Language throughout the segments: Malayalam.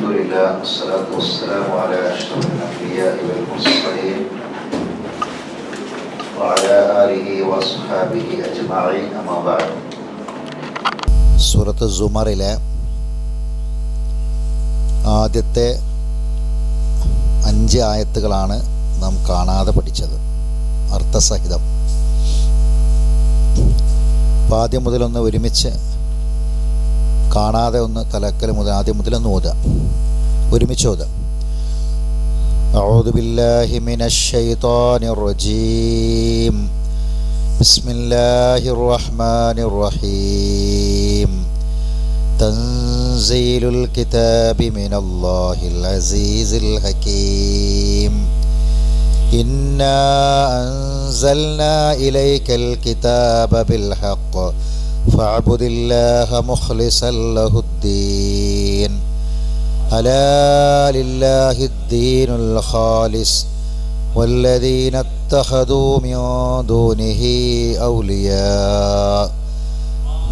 لله والصلاة والسلام على أشرف الأنبياء والمرسلين وعلى آله وأصحابه أجمعين أما بعد. സൂറത്ത് സുമറിലെ ആദ്യത്തെ 5 ആയത്തുകളാണ് നാം കാണാതെ പഠിച്ചത്, അർത്ഥസഹിതം. അപ്പോൾ ആദ്യം മുതലൊന്ന് ഒരുമിച്ച്, കാണാതെ ഒന്ന് തലക്കൽ മുതൽ ആദ്യം മുതലൊന്ന് ഓതുക, ഒരുമിച്ച് ഓതുക. അഊദു ബില്ലാഹി മിനശ് ശൈത്വാനിർ റജീം. ബിസ്മില്ലാഹിർ റഹ്മാനിർ റഹീം. തൻസീലുൽ കിതാബി മിനല്ലാഹിൽ അസീസിൽ ഹകീം. ഇന്നാ അൻസൽനാ ഇലൈക്കൽ കിതാബ ബിൽ ഹഖ് ഫഅബ്ദില്ലാഹ മുഖ്ലിസൻ ലഹുദ്ദീൻ. അലാ ലില്ലാഹിദ്ദീനുൽ ഖാലിസ് വല്ലദീന ഇത്തഖദൂ മിൻ ദൂനിഹി ഔലിയാ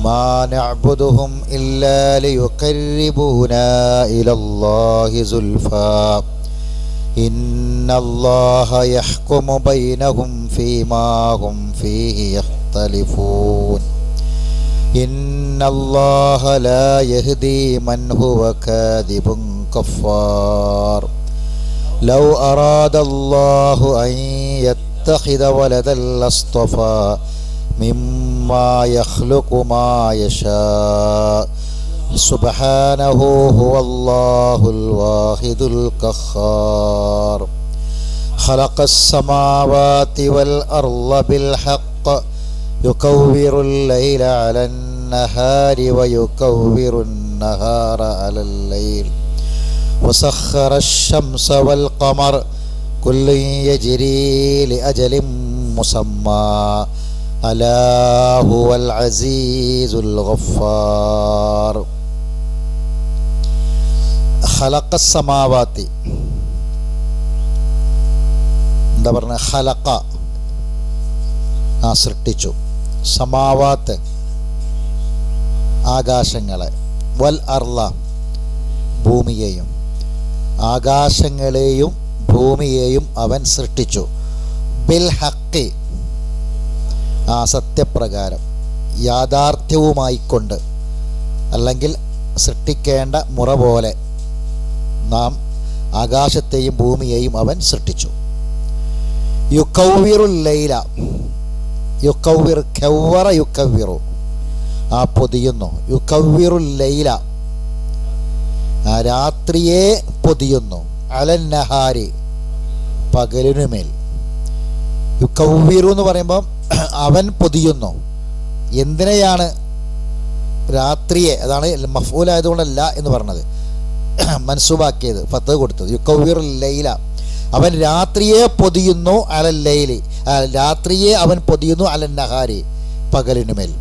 മാ നഅ്ബുദുഹും ഇല്ലാ ലിയുഖർരിബൂനാ ഇലല്ലാഹി സുൽഫാ ഇന്നല്ലാഹ യഹ്കുമു ബൈനഹും ഫീമാ ഹും ഫീഹി യഖ്തലിഫൂൻ. ഇന്നല്ലാഹ ലാ യഹ്ദീ മൻ ഹുവ കാദിബുൻ കഫാർ. ലൗ അറാദല്ലാഹു അൻ യത്തഖിദ വലദൻ ലസ്തഫാ മിമ്മാ യഖ്ലുഖു മാ യശാ. സുബ്ഹാനഹു ഹുവല്ലാഹുൽ വാഹിദുൽ ഖഹാർ. ഖലഖസ് സമാവാതി വൽ അർള ബിൽ ഹഖ് യുകവ്വിറുൽ ലൈല അലൻ നഹാരി വയുകവ്വിറുൻ നഹാറ അലൽ ലൈൽ വസഖറശ് ശംസ വൽ ഖമർ കുല്ലുൻ യജ്രി ലിഅജലിൻ മുസമ്മാ അലാ ഹുവൽ അസീസുൽ ഗഫാർ. ഖലഖസ് സമാവാതി, എന്താ പറഞ്ഞ? ഖലഖ, സൃഷ്ടിച്ചു. സമാവാത്ത്, ആകാശങ്ങളെ. വൽ അർള, ഭൂമിയെയും. ആകാശങ്ങളെയും ഭൂമിയെയും അവൻ സൃഷ്ടിച്ചു. ബിൽ ഹഖ്, സത്യപ്രകാരം, യാഥാർത്ഥ്യവുമായിക്കൊണ്ട്, അല്ലെങ്കിൽ സൃഷ്ടിക്കേണ്ട മുറ പോലെ നാം ആകാശത്തെയും ഭൂമിയെയും അവൻ സൃഷ്ടിച്ചു. യുകവ്വിറുൽ ലൈല, യുകവ്വിർ, കവ്വറ യുകവ്വിറു, പൊതിയുന്നു. യുകവ്വിറുൽ ലൈല, രാത്രിയെ പൊതിയുന്നു. അലൻ നഹാരി, പകലിനുമേൽ. യുകവ്വിറു എന്ന് പറയുമ്പം അവൻ പൊതിയുന്നു. എന്തിനെയാണ്? രാത്രിയെ. അതാണ് മഫ്ഊലായതുകൊണ്ടല്ല എന്ന് പറഞ്ഞത്, മൻസൂബാക്കിയത്, ഫത്ത് കൊടുത്തത്. യുകവ്വിറുൽ ലൈല, അവൻ രാത്രിയെ പൊതിയുന്നു. അലൽ ലൈലി, രാത്രിയെ അവൻ പൊതിയുന്നു. അലൻ നഹാരി, പകലിനുമേൽ.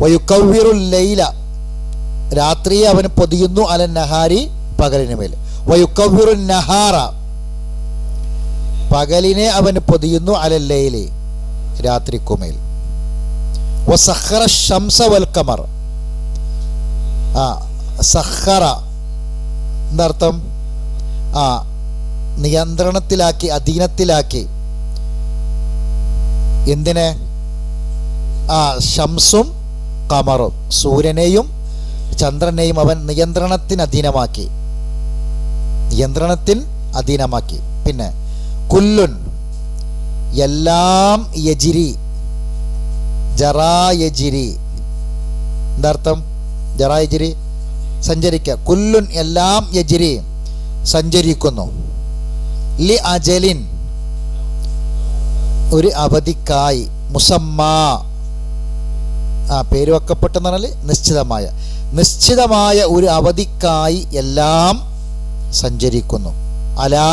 വയുകവ്വിറുൽ ലൈല, രാത്രിയെ അവൻ പൊതിയുന്നു. അലൻ നഹാരി, പകലിനുമേൽ. വയുകവ്വിറുൻ നഹാറ, പകലിനെ അവൻ പൊതിയുന്നു. അലൽ ലൈലി, രാത്രിക്കുമേൽ. വസഖറ ശംസ വൽ ഖമർ, സഖറ എന്നർത്ഥം നിയന്ത്രണത്തിലാക്കി, അധീനത്തിലാക്കി. എന്തിനെ? ശംസും ഖമറും, സൂര്യനെയും ചന്ദ്രനെയും അവൻ നിയന്ത്രണത്തിന് അധീനമാക്കി, നിയന്ത്രണത്തിന് അധീനമാക്കി. പിന്നെ കുല്ലുൻ, എല്ലാം. യജിരി, ജറാ യജിരി, എന്താർത്ഥം? ജറാ യജിരി, സഞ്ചരിക്കുക. കുല്ലുൻ, എല്ലാം. യജിരി, സഞ്ചരിക്കുന്നു. ലി അജലിൻ, ഒരു അവധിക്കായി. മുസമ്മാ, പേര് വെക്കപ്പെട്ടെന്ന് പറഞ്ഞാൽ നിശ്ചിതമായ, നിശ്ചിതമായ ഒരു അവധിക്കായി എല്ലാം സഞ്ചരിക്കുന്നു. അലാ,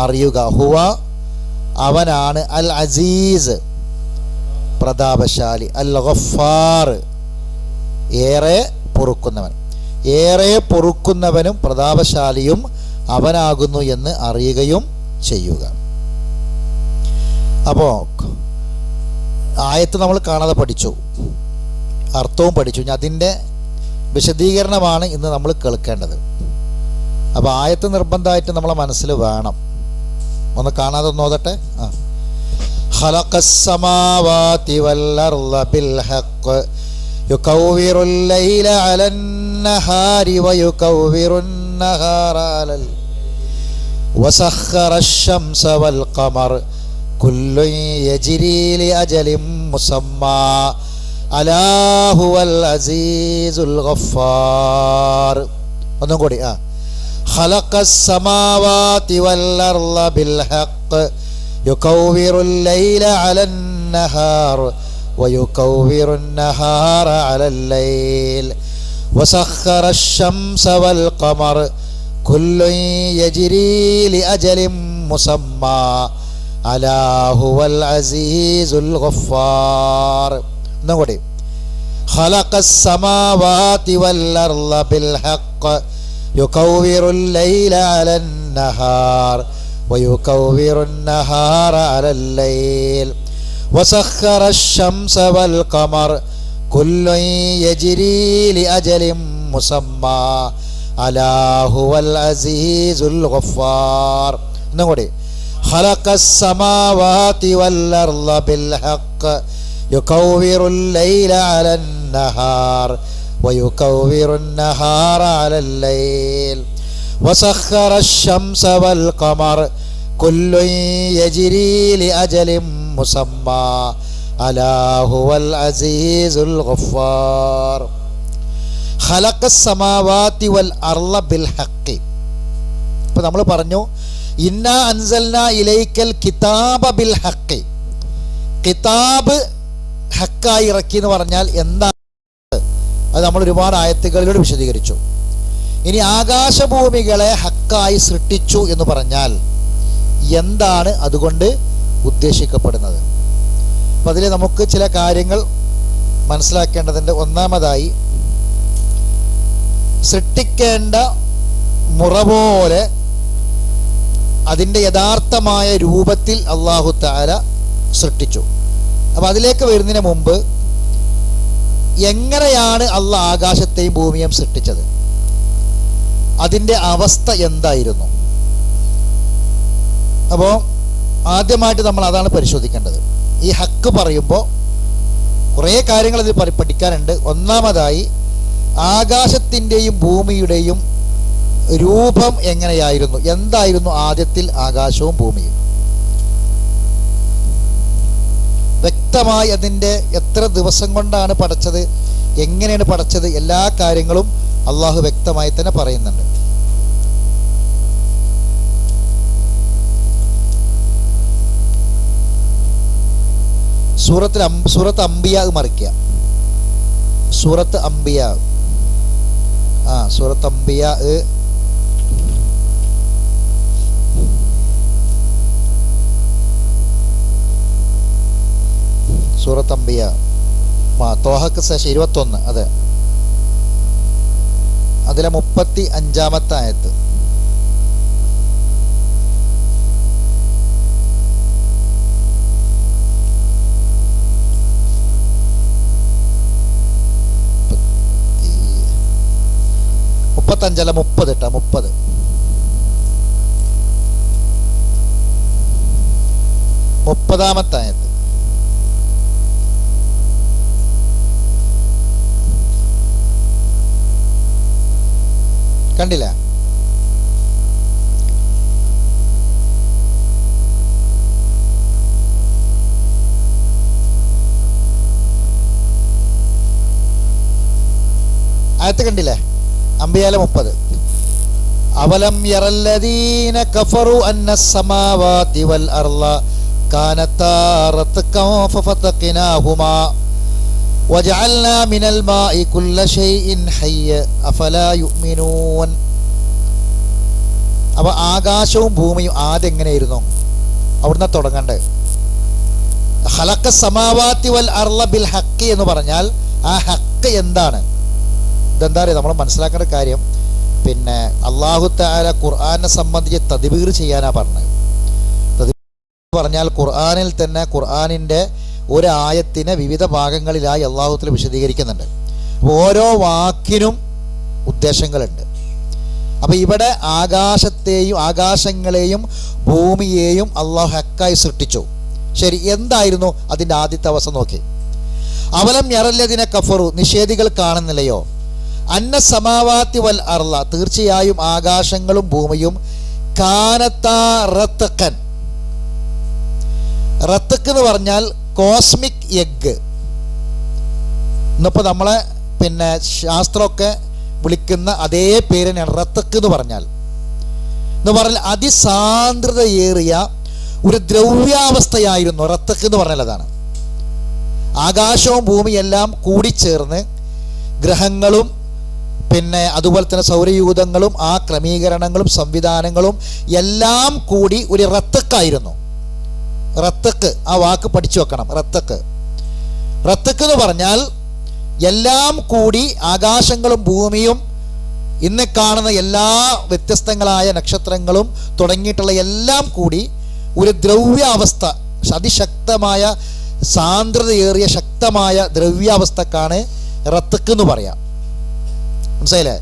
അറിയുക. ഹുവ, അവനാണ്. അൽ അസീസ്, പ്രതാപശാലി. അൽ ഗഫാർ, ഏറെ പൊറുക്കുന്നവൻ. ഏറെ പൊറുക്കുന്നവനും പ്രതാപശാലിയും അവനാകുന്നു എന്ന് അറിയുകയും ചെയ്യുക. അപ്പോൾ ആയത്ത് നമ്മൾ കാണാതെ പഠിച്ചു, അർത്ഥവും പഠിച്ചു. അതിൻ്റെ വിശദീകരണമാണ് ഇന്ന് നമ്മൾ കേൾക്കേണ്ടത്. അപ്പോൾ ആയത്ത് നിർബന്ധമായിട്ട് നമ്മളെ മനസ്സിൽ വേണം. ഒന്ന് കാണാതെ ഒന്ന് ഓതട്ടെ. ഖലഖസ് സമാവാതി വൽ അർള ബിൽ ഹഖ് യുകവ്വിറുൽ ലൈല അലൻ നഹാരി വയുകവ്വിറുൻ നഹാറ അലൽ വസഖറശ് ശംസ വൽ ഖമർ കുല്ലുൻ യജ്രി ലിഅജലിൻ മുസമ്മാ അലാ ഹുവൽ അസീസുൽ ഗഫ്ഫാർ. ഒന്നും കൂടി. ഖലഖസ് സമാവാതി വൽ അർള ബിൽ ഹഖ് യുകവ്വിറുൽ ലൈല അലൻ നഹാർ വയുകവ്വിറുൻ നഹാറ അലൽ ലൈൽ വസഖറശ് ശംസ വൽ ഖമർ കുല്ലുൻ യജ്രി ലിഅജലിൻ മുസമ്മാ അലാ ഹുവൽ അസീസുൽ ഗഫ്ഫാർ. ഒന്നും കൂടി. ഖലഖസ് സമാവാതി വൽ അർള ബിൽ ഹഖ് യുകവ്വിറുൽ ലൈല അലൻ നഹാർ വയുകവ്വിറുൻ നഹാറ അലൽ ലൈൽ വസഖറശ് ശംസ വൽ ഖമർ കുല്ലുൻ യജ്രി ലിഅജലിൻ മുസമ്മാ അലാ ഹുവൽ അസീസുൽ ഗഫ്ഫാർ. ഒന്നും കൂടി. ഖലഖസ് സമാവാതി വൽ അർള ബിൽ ഹഖ് യുകവ്വിറുൽ ലൈല അലൻ നഹാർ വയുകവ്വിറുൻ നഹാറ അലൽ ലൈൽ വസഖറശ് ശംസ വൽ ഖമർ കുല്ലുൻ യജ്രി ലിഅജലിൻ മുസമ്മാ അലാ ഹുവൽ അസീസുൽ ഗഫ്ഫാർ. ഖലഖസ് സമാവാതി വൽ അർള ബിൽ ഹഖ്. ഇപ്പോൾ നമ്മൾ പറഞ്ഞു ഇന്നാ അൻസൽനാ ഇലൈക്കൽ കിതാബ ബിൽ ഹഖ്. കിതാബ് ഹക്കായി ഇറക്കി എന്ന് പറഞ്ഞാൽ എന്താണ്? അത് നമ്മൾ ഒരുപാട് ആയത്തുകളിലൂടെ വിശദീകരിച്ചു. ഇനി ആകാശഭൂമികളെ ഹക്കായി സൃഷ്ടിച്ചു എന്ന് പറഞ്ഞാൽ എന്താണ് അതുകൊണ്ട് ഉദ്ദേശിക്കപ്പെടുന്നത്? അപ്പം അതിൽ നമുക്ക് ചില കാര്യങ്ങൾ മനസ്സിലാക്കേണ്ടതുണ്ട്. ഒന്നാമതായി, സൃഷ്ടിക്കേണ്ട മുറ പോലെ അതിൻ്റെ യഥാർത്ഥമായ രൂപത്തിൽ അല്ലാഹു തആല സൃഷ്ടിച്ചു. അപ്പം അതിലേക്ക് വരുന്നതിന് മുമ്പ് എങ്ങനെയാണ് അള്ളാഹ് ആകാശത്തെയും ഭൂമിയെയും സൃഷ്ടിച്ചത്, അതിൻ്റെ അവസ്ഥ എന്തായിരുന്നു? അപ്പോൾ ആദ്യമായിട്ട് നമ്മൾ അതാണ് പരിശോധിക്കേണ്ടത്. ഈ ഹക്ക് പറയുമ്പോൾ കുറേ കാര്യങ്ങൾ അതിൽ പഠിക്കാനുണ്ട്. ഒന്നാമതായി, ആകാശത്തിൻ്റെയും ഭൂമിയുടെയും രൂപം എങ്ങനെയായിരുന്നു, എന്തായിരുന്നു ആദ്യത്തിൽ ആകാശവും ഭൂമിയും? വ്യക്തമായി അതിൻ്റെ എത്ര ദിവസം കൊണ്ടാണ് പടച്ചത്, എങ്ങനെയാണ് പടച്ചത്, എല്ലാ കാര്യങ്ങളും അള്ളാഹു വ്യക്തമായി തന്നെ പറയുന്നുണ്ട്. സൂറത്ത് അംബിയ മറിക്കുക. സൂറത്ത് അംബിയ, സൂറത്ത് അംബിയ സൂറത്ത് അംബിയ തോഹക്ക് ശേഷം 21, അതെ, അതിലെ 35-ാമത്തെ ആയത്ത്. മുപ്പത്തഞ്ചല്ല 30 ഇട്ടാ 30. മുപ്പതാമത്തെ ആയത്ത്. കണ്ടില്ല? ആയത്ത് കണ്ടില്ലേ? അംബിയാലെ 30. അവലം യറല്ലദീന കഫറു അന്നസ് സമാവാതി വൽ അർള കാനതാ റത്ഖൻ ഫഫതഖ്നാഹുമാ വജഅൽനാ മിനൽ മാഇ കുല്ല ഷൈഇൻ ഹയ്യ അഫലാ യുഅ്മിനൂൻ. അപ്പോൾ ആകാശവും ഭൂമിയും ആദ്യം എങ്ങനെയായിരുന്നു? അവിടുന്ന് തുടങ്ങണ്ടേ. ഖലഖ സമാവാതി വൽ അർള ബിൽ ഹഖ് എന്ന് പറഞ്ഞാൽ ആ ഹഖ് എന്താണ്? ഇതെന്താ പറയുക, നമ്മൾ മനസ്സിലാക്കേണ്ട കാര്യം, പിന്നെ അല്ലാഹു തആല ഖുർആനെ സംബന്ധിച്ച് തദ്ബീർ ചെയ്യാനാണ് പറഞ്ഞത്. തദ്ബീർ പറഞ്ഞാൽ ഖുർആനിൽ തന്നെ ഖുർആനിൻ്റെ ഒരു ആയത്തിനെ വിവിധ ഭാഗങ്ങളിലായി അല്ലാഹു തആല വിശദീകരിക്കുന്നുണ്ട്. ഓരോ വാക്കിനും ഉദ്ദേശങ്ങളുണ്ട്. അപ്പോൾ ഇവിടെ ആകാശങ്ങളെയും ഭൂമിയെയും അള്ളാഹു ഹക്കായി സൃഷ്ടിച്ചു. ശരി, എന്തായിരുന്നു അതിൻ്റെ ആദ്യത്തെ അവസ്ഥ നോക്കി. അവലം യറല്ലദിന കഫറു, നിഷേധികൾ കാണുന്നില്ലയോ, അന്ന സമാവാത്തി വൽ അർള, തീർച്ചയായും ആകാശങ്ങളും ഭൂമിയും കാനത്താ റത്തക്കൻ. റത്തക്ക് എന്ന് പറഞ്ഞാൽ കോസ്മിക് എഗ്. ഇന്നിപ്പോൾ നമ്മളെ ശാസ്ത്രമൊക്കെ വിളിക്കുന്ന അതേ പേര് തന്നെയാണ് റത്തക്ക് എന്ന് പറഞ്ഞാൽ അതിസാന്ദ്രതയേറിയ ഒരു ദ്രവ്യാവസ്ഥയായിരുന്നു റത്തക്ക് എന്ന് പറഞ്ഞാൽ. അതാണ് ആകാശവും ഭൂമിയെല്ലാം കൂടിച്ചേർന്ന് ഗ്രഹങ്ങളും അതുപോലെ തന്നെ സൗരയൂഥങ്ങളും ആ ക്രമീകരണങ്ങളും സംവിധാനങ്ങളും എല്ലാം കൂടി ഒരു റത്തക്കായിരുന്നു. റത്തക്ക്, ആ വാക്ക് പഠിച്ചു വെക്കണം. റത്തക്ക് എന്ന് പറഞ്ഞാൽ എല്ലാം കൂടി ആകാശങ്ങളും ഭൂമിയും ഇന്ന് കാണുന്ന എല്ലാ വ്യത്യസ്തങ്ങളായ നക്ഷത്രങ്ങളും തുടങ്ങിയിട്ടുള്ള എല്ലാം കൂടി ഒരു ദ്രവ്യാവസ്ഥ, അതിശക്തമായ സാന്ദ്രതയേറിയ ശക്തമായ ദ്രവ്യാവസ്ഥക്കാണ് റത്തക്ക് എന്ന് പറയാം. മനസ്സിലായില്ലേ?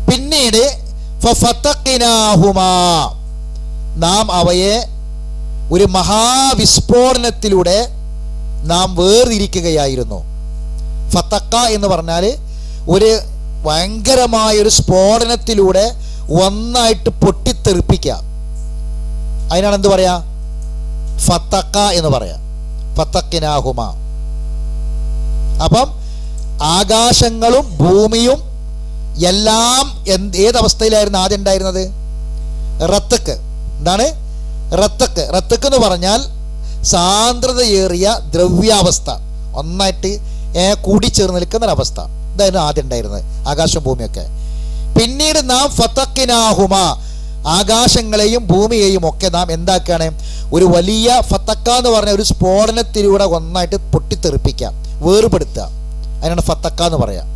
പിന്നീട് ഫഫതഖ്നാഹുമാ, നാം അവയെ ഒരു മഹാവിസ്ഫോടനത്തിലൂടെ നാം വേർതിരിക്കുകയായിരുന്നു. ഫതഖ എന്ന് പറഞ്ഞാൽ ഒരു ഭയങ്കരമായൊരു സ്ഫോടനത്തിലൂടെ ഒന്നായിട്ട് പൊട്ടിത്തെറിപ്പിക്കുക. അതിനാണ് എന്ത് പറയാ? ഫതഖ എന്ന് പറയാം. ഫതഖ്നാഹുമാ. അപ്പം ആകാശങ്ങളും ഭൂമിയും എല്ലാം ഏതവസ്ഥയിലായിരുന്നു ആദ്യം ഉണ്ടായിരുന്നത്? റത്തക്ക്. എന്താണ് റത്തക്ക്? റത്തക്ക് എന്ന് പറഞ്ഞാൽ സാന്ദ്രതയേറിയ ദ്രവ്യാവസ്ഥ, ഒന്നായിട്ട് കൂടിച്ചേർന്ന് നിൽക്കുന്ന ഒരവസ്ഥ. ഇതായിരുന്നു ആദ്യം ഉണ്ടായിരുന്നത് ആകാശവും ഭൂമിയൊക്കെ. പിന്നീട് നാം ഫതഖ്നാഹുമ, ആകാശങ്ങളെയും ഭൂമിയെയും ഒക്കെ നാം എന്താക്കുകയാണ്? ഒരു വലിയ ഫതഖ എന്ന് പറഞ്ഞ ഒരു സ്ഫോടനത്തിലൂടെ ഒന്നായിട്ട് പൊട്ടിത്തെറിപ്പിക്കാം, വേർപെടുത്തുക. അതിനാണ് ഫതഖ എന്ന് പറയാം.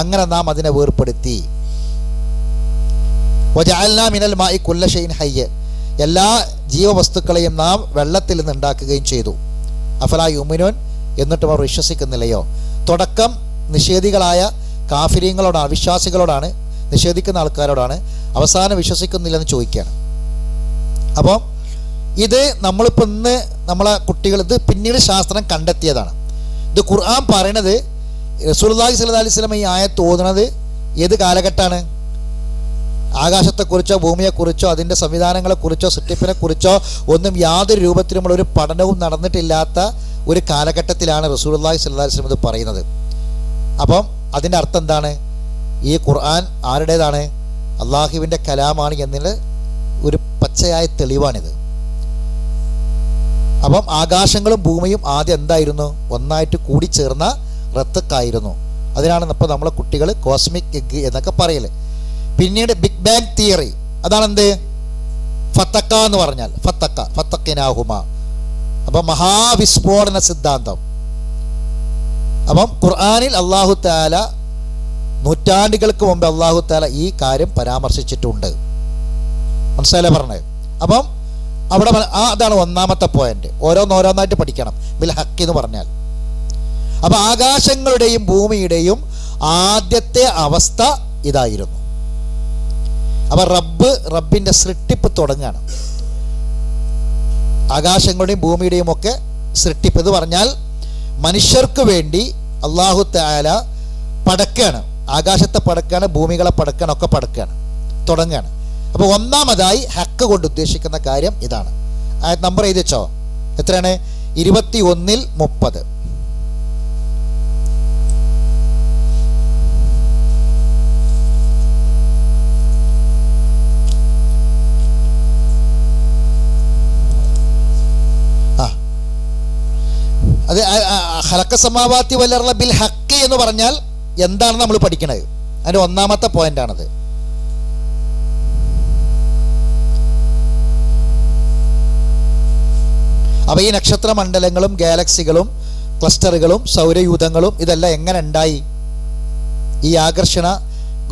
അങ്ങനെ നാം അതിനെ വേർപ്പെടുത്തി. വജഅൽനാ മിനൽ മാഇ കുല്ല ഷൈഇൻ ഹയ്യ്, എല്ലാ ജീവവസ്തുക്കളെയും നാം വെള്ളത്തിൽ നിന്ന് ഉണ്ടാക്കുകയും ചെയ്തു. അഫലാ യുമിനൂൻ, എന്നിട്ടും അവർ വിശ്വസിക്കുന്നില്ലയോ? തുടക്കം നിഷേധികളായ കാഫിരീങ്ങളോടാണ്, അവിശ്വാസികളോടാണ്, നിഷേധിക്കുന്ന ആൾക്കാരോടാണ്. അവസാനം വിശ്വസിക്കുന്നില്ലെന്ന് ചോദിക്കുകയാണ്. അപ്പോൾ ഇത് നമ്മളിപ്പോൾ ഇന്ന് നമ്മളെ കുട്ടികൾ, ഇത് പിന്നീട് ശാസ്ത്രം കണ്ടെത്തിയതാണ്. ഇത് ഖുർആൻ പറയണത്, റസൂലുള്ളാഹി സ്വല്ലല്ലാഹി അലൈഹി വസല്ലം ഈ ആയത്ത് ഓതുന്നത് ഏത് കാലഘട്ടമാണ്? ആകാശത്തെക്കുറിച്ചോ ഭൂമിയെക്കുറിച്ചോ അതിൻ്റെ സംവിധാനങ്ങളെക്കുറിച്ചോ സൃഷ്ടിപ്പിനെക്കുറിച്ചോ ഒന്നും യാതൊരു രൂപത്തിലുമുള്ള ഒരു പഠനവും നടന്നിട്ടില്ലാത്ത ഒരു കാലഘട്ടത്തിലാണ് റസൂലുള്ളാഹി സ്വല്ലല്ലാഹി അലൈഹി വസല്ലം ഇത് പറയുന്നത്. അപ്പം അതിൻ്റെ അർത്ഥം എന്താണ്? ഈ ഖുർആൻ ആരുടേതാണ്? അള്ളാഹുവിൻ്റെ കലാമാണ് എന്നതിന് ഒരു പച്ചയായ തെളിവാണിത്. അപ്പം ആകാശങ്ങളും ഭൂമിയും ആദ്യം എന്തായിരുന്നു? ഒന്നായിട്ട് കൂടിച്ചേർന്ന റത്തക്കായിരുന്നു. അതിനാണ് ഇപ്പോൾ നമ്മളെ കുട്ടികൾ കോസ്മിക് എഗ് എന്നൊക്കെ പറയല്. പിന്നീട് ബിഗ് ബാങ് തിയറി, അതാണെന്ത്? ഫതഖ എന്ന് പറഞ്ഞാൽ ഫതഖ്നാഹുമ. അപ്പം മഹാവിസ്ഫോടന സിദ്ധാന്തം. അപ്പം ഖുർആനിൽ അല്ലാഹു തആല നൂറ്റാണ്ടുകൾക്ക് മുമ്പ് അല്ലാഹു തആല ഈ കാര്യം പരാമർശിച്ചിട്ടുണ്ട്. മനസ്സിലായില്ലേ പറഞ്ഞത്? അപ്പം അവിടെ അതാണ് ഒന്നാമത്തെ പോയിന്റ്. ഓരോന്നോരോന്നായിട്ട് പഠിക്കണം. ബിൽ ഹഖ് എന്ന് പറഞ്ഞാൽ, അപ്പം ആകാശങ്ങളുടെയും ഭൂമിയുടെയും ആദ്യത്തെ അവസ്ഥ ഇതായിരുന്നു. അപ്പം റബ്ബിൻ്റെ സൃഷ്ടിപ്പ് തുടങ്ങുകയാണ്. ആകാശങ്ങളുടെയും ഭൂമിയുടെയും ഒക്കെ സൃഷ്ടിപ്പ് എന്ന് പറഞ്ഞാൽ മനുഷ്യർക്ക് വേണ്ടി അല്ലാഹു തആല പടക്കുകയാണ്. ആകാശത്തെ പടക്കുകയാണ്, ഭൂമികളെ പടക്കുകയാണ്, ഒക്കെ പടക്കുകയാണ്, തുടങ്ങുകയാണ്. അപ്പോൾ ഒന്നാമതായി ഹക്ക് കൊണ്ട് ഉദ്ദേശിക്കുന്ന കാര്യം ഇതാണ്. നമ്പർ എഴുതി വെച്ചോ. എത്രയാണ്? 21:30. അത് ഖലഖ സമാവാതി വൽ അർള ബിൽ ഹഖ് എന്ന് പറഞ്ഞാൽ എന്താണെന്ന് നമ്മൾ പഠിക്കണത്. അതിൻ്റെ ഒന്നാമത്തെ പോയിന്റാണത്. അപ്പോൾ ഈ നക്ഷത്ര മണ്ഡലങ്ങളും ഗാലക്സികളും ക്ലസ്റ്ററുകളും സൗരയൂഥങ്ങളും ഇതെല്ലാം എങ്ങനെ ഉണ്ടായി? ഈ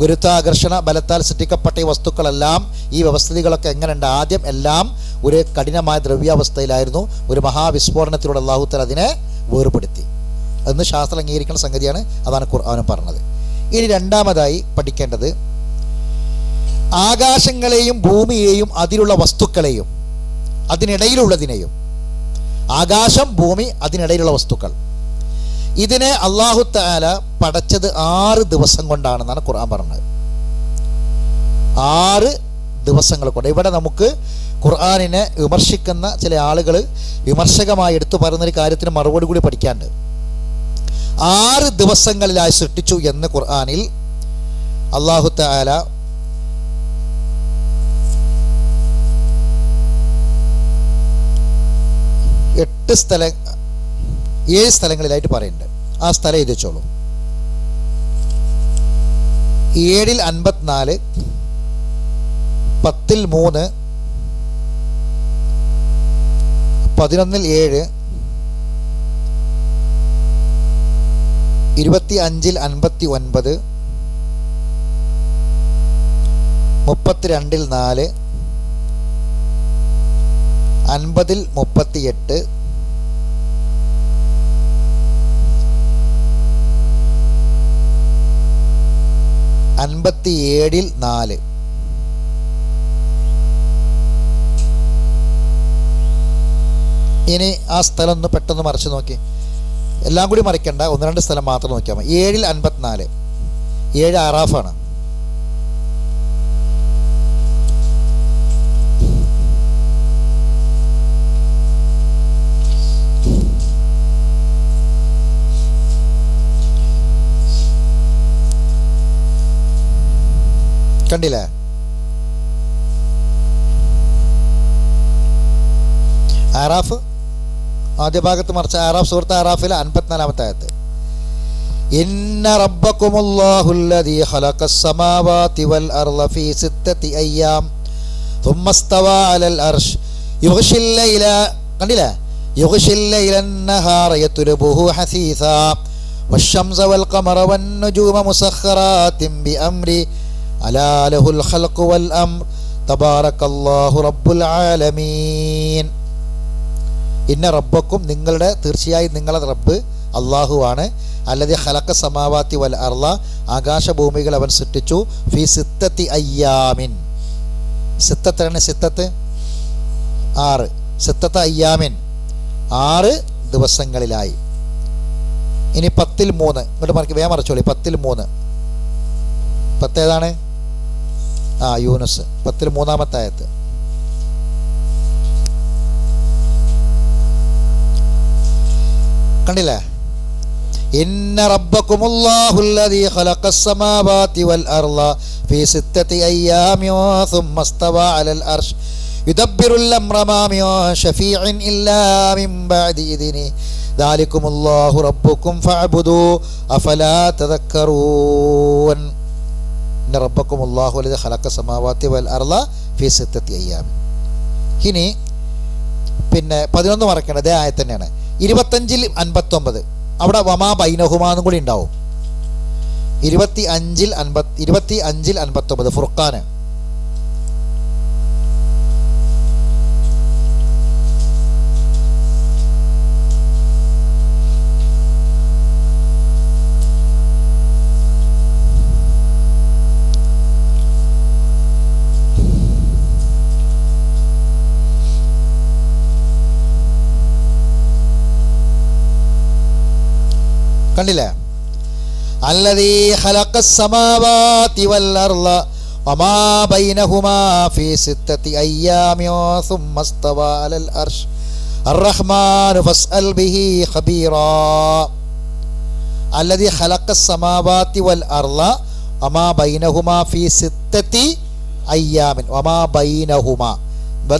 ഗുരുത്വാകർഷണ ബലത്താൽ സൃഷ്ടിക്കപ്പെട്ട ഈ വസ്തുക്കളെല്ലാം, ഈ വ്യവസ്ഥിതികളൊക്കെ എങ്ങനെ ഉണ്ട്? ആദ്യം എല്ലാം ഒരു കഠിനമായ ദ്രവ്യാവസ്ഥയിലായിരുന്നു. ഒരു മഹാവിസ്ഫോടനത്തിലൂടെ അല്ലാഹു തആല അതിനെ വേർപെടുത്തി. അതെന്ന് ശാസ്ത്രം അംഗീകരിക്കുന്ന സംഗതിയാണ്. അതാണ് ഖുർആനും പറഞ്ഞത്. ഇനി രണ്ടാമതായി പഠിക്കേണ്ടത് ആകാശങ്ങളെയും ഭൂമിയെയും അതിലുള്ള വസ്തുക്കളെയും അതിനിടയിലുള്ളതിനെയും. ആകാശം, ഭൂമി, അതിനിടയിലുള്ള വസ്തുക്കൾ, ഇതിനെ അല്ലാഹു തആല പടച്ചത് 6 ദിവസം കൊണ്ടാണെന്നാണ് ഖുർആൻ പറഞ്ഞത്. 6 ദിവസങ്ങൾ കൊണ്ട്. ഇവിടെ നമുക്ക് ഖുർആനിനെ വിമർശിക്കുന്ന ചില ആളുകൾ വിമർശകമായി എടുത്തു പറയുന്നൊരു കാര്യത്തിന് മറുപടി കൂടി പഠിക്കാണ്ട്. 6 ദിവസങ്ങളിലായി സൃഷ്ടിച്ചു എന്ന് ഖുർആനിൽ അല്ലാഹു തആല എട്ട് സ്ഥലം 7 സ്ഥലങ്ങളിലായിട്ട് പറയുന്നുണ്ട്. ആ സ്ഥലം എഴുതി വെച്ചോളൂ. 7-ൽ 54, 10-ൽ 3, 11-ൽ 7, 25-ൽ 59, 32-ൽ 4, 50-ൽ 38, 57-ൽ 4. ഇനി ആ സ്ഥലം ഒന്ന് പെട്ടെന്ന് മറിച്ച് നോക്കി. എല്ലാം കൂടി മറിക്കണ്ട, 1-2 സ്ഥലം മാത്രം നോക്കിയാൽ മതി. 7-ൽ 54, 7 അറാഫാണ്. കണ്ടില്ലേ? ആറാഫ് ആദ്യ ഭാഗത്ത് മറിച്ച ആറാഫ്, സൂറത്ത് ആറാഫിലെ 54-ാമത്തെ ആയത്ത്. ഇന്ന റബ്ബക്കുമുല്ലാഹുല്ലദീ ഖലഖസ് സമാവാതി വൽ അർള ഫീ 6 അയ്യാം തുമ്മ സ്തവാ അലൽ അർശ് യുഗ്ശിൽ ലൈല. കണ്ടില്ലേ? യുഗ്ശിൽ ലൈലൻ നഹാറ യത്ലുബുഹു ഹസീസാ വശംസ വൽ ഖമറ വൻ നുജൂമ മുസഖ്ഖറാത്തിൻ ബിഅംരി അലാ ലഹുൽ ഖൽഖു വൽ അംർ തബാറകല്ലാഹു റബ്ബുൽ ആലമീൻ. ഇന്ന റബ്ബക്കും, നിങ്ങളുടെ, തീർച്ചയായും നിങ്ങളുടെ റബ്ബ് അള്ളാഹുവാണ്. അല്ലദീ ഖലഖ സമാവാതി വൽ അർള, ആകാശഭൂമികൾ അവൻ സൃഷ്ടിച്ചു. ഫീ 6 അയ്യാമിൻ. സിത്തത്താണ് സിത്തത്ത് 6. 6 അയ്യാമിൻ 6 ദിവസങ്ങളിലായി. ഇനി 10-ൽ 3 ഇങ്ങോട്ട് മറിക്ക്, വേഗം മറിച്ചോളി. 10-ൽ 3, 10 ഏതാണ്? യൂനുസ്. 10-ൽ 3-ാമത്തെ ആയത്ത്. കണ്ടില്ലേ? ഇന്ന റബ്ബക്കുമുല്ലാഹുല്ലദീ ഖലഖസ് സമാവാതി വൽ അർള ഫീ 6 അയ്യാമിൻ സുമ്മ സ്തവാ അലൽ അർശ് യുദബ്ബിറുൽ അംറ മാ മിൻ ശഫീഇൻ ഇല്ലാ മിൻ ബഅദി ഇദ്നി ദാലികുമുല്ലാഹു റബ്ബുക്കും ഫഅബ്ദൂ അഫലാ തദക്കറൂൻ. ഇന്ന റബ്ബക്കുമുല്ലാഹുല്ലദീ ഖലഖസ് സമാവാതി വൽ അർള ഫീ 6 അയ്യാമിൻ. ഇനി പിന്നെ 11 മറക്കേണ്ടത് അതേ ആയത്ത് തന്നെയാണ്. 25-ൽ 59 അവിടെ വമാ ബൈനഹുമാന്നും കൂടി ഉണ്ടാവും. 25-ൽ 59 ഫുർഖാന്. കണ്ടില്ലേ? അല്ലദീ ഖലഖസ് സമാവാതി വൽ അർള വമാ ബൈനഹുമാ ഫീ 6 അയ്യാമിൻ സുമ്മ സ്തവാ അലൽ അർശ് അർറഹ്മാനു ഫസ്അൽ ബിഹി ഖബീറാ. അല്ലദീ ഖലഖസ് സമാവാതി വൽ അർള വമാ ബൈനഹുമാ ഫീ 6 അയ്യാമിൻ. വമാ ബൈനഹുമാ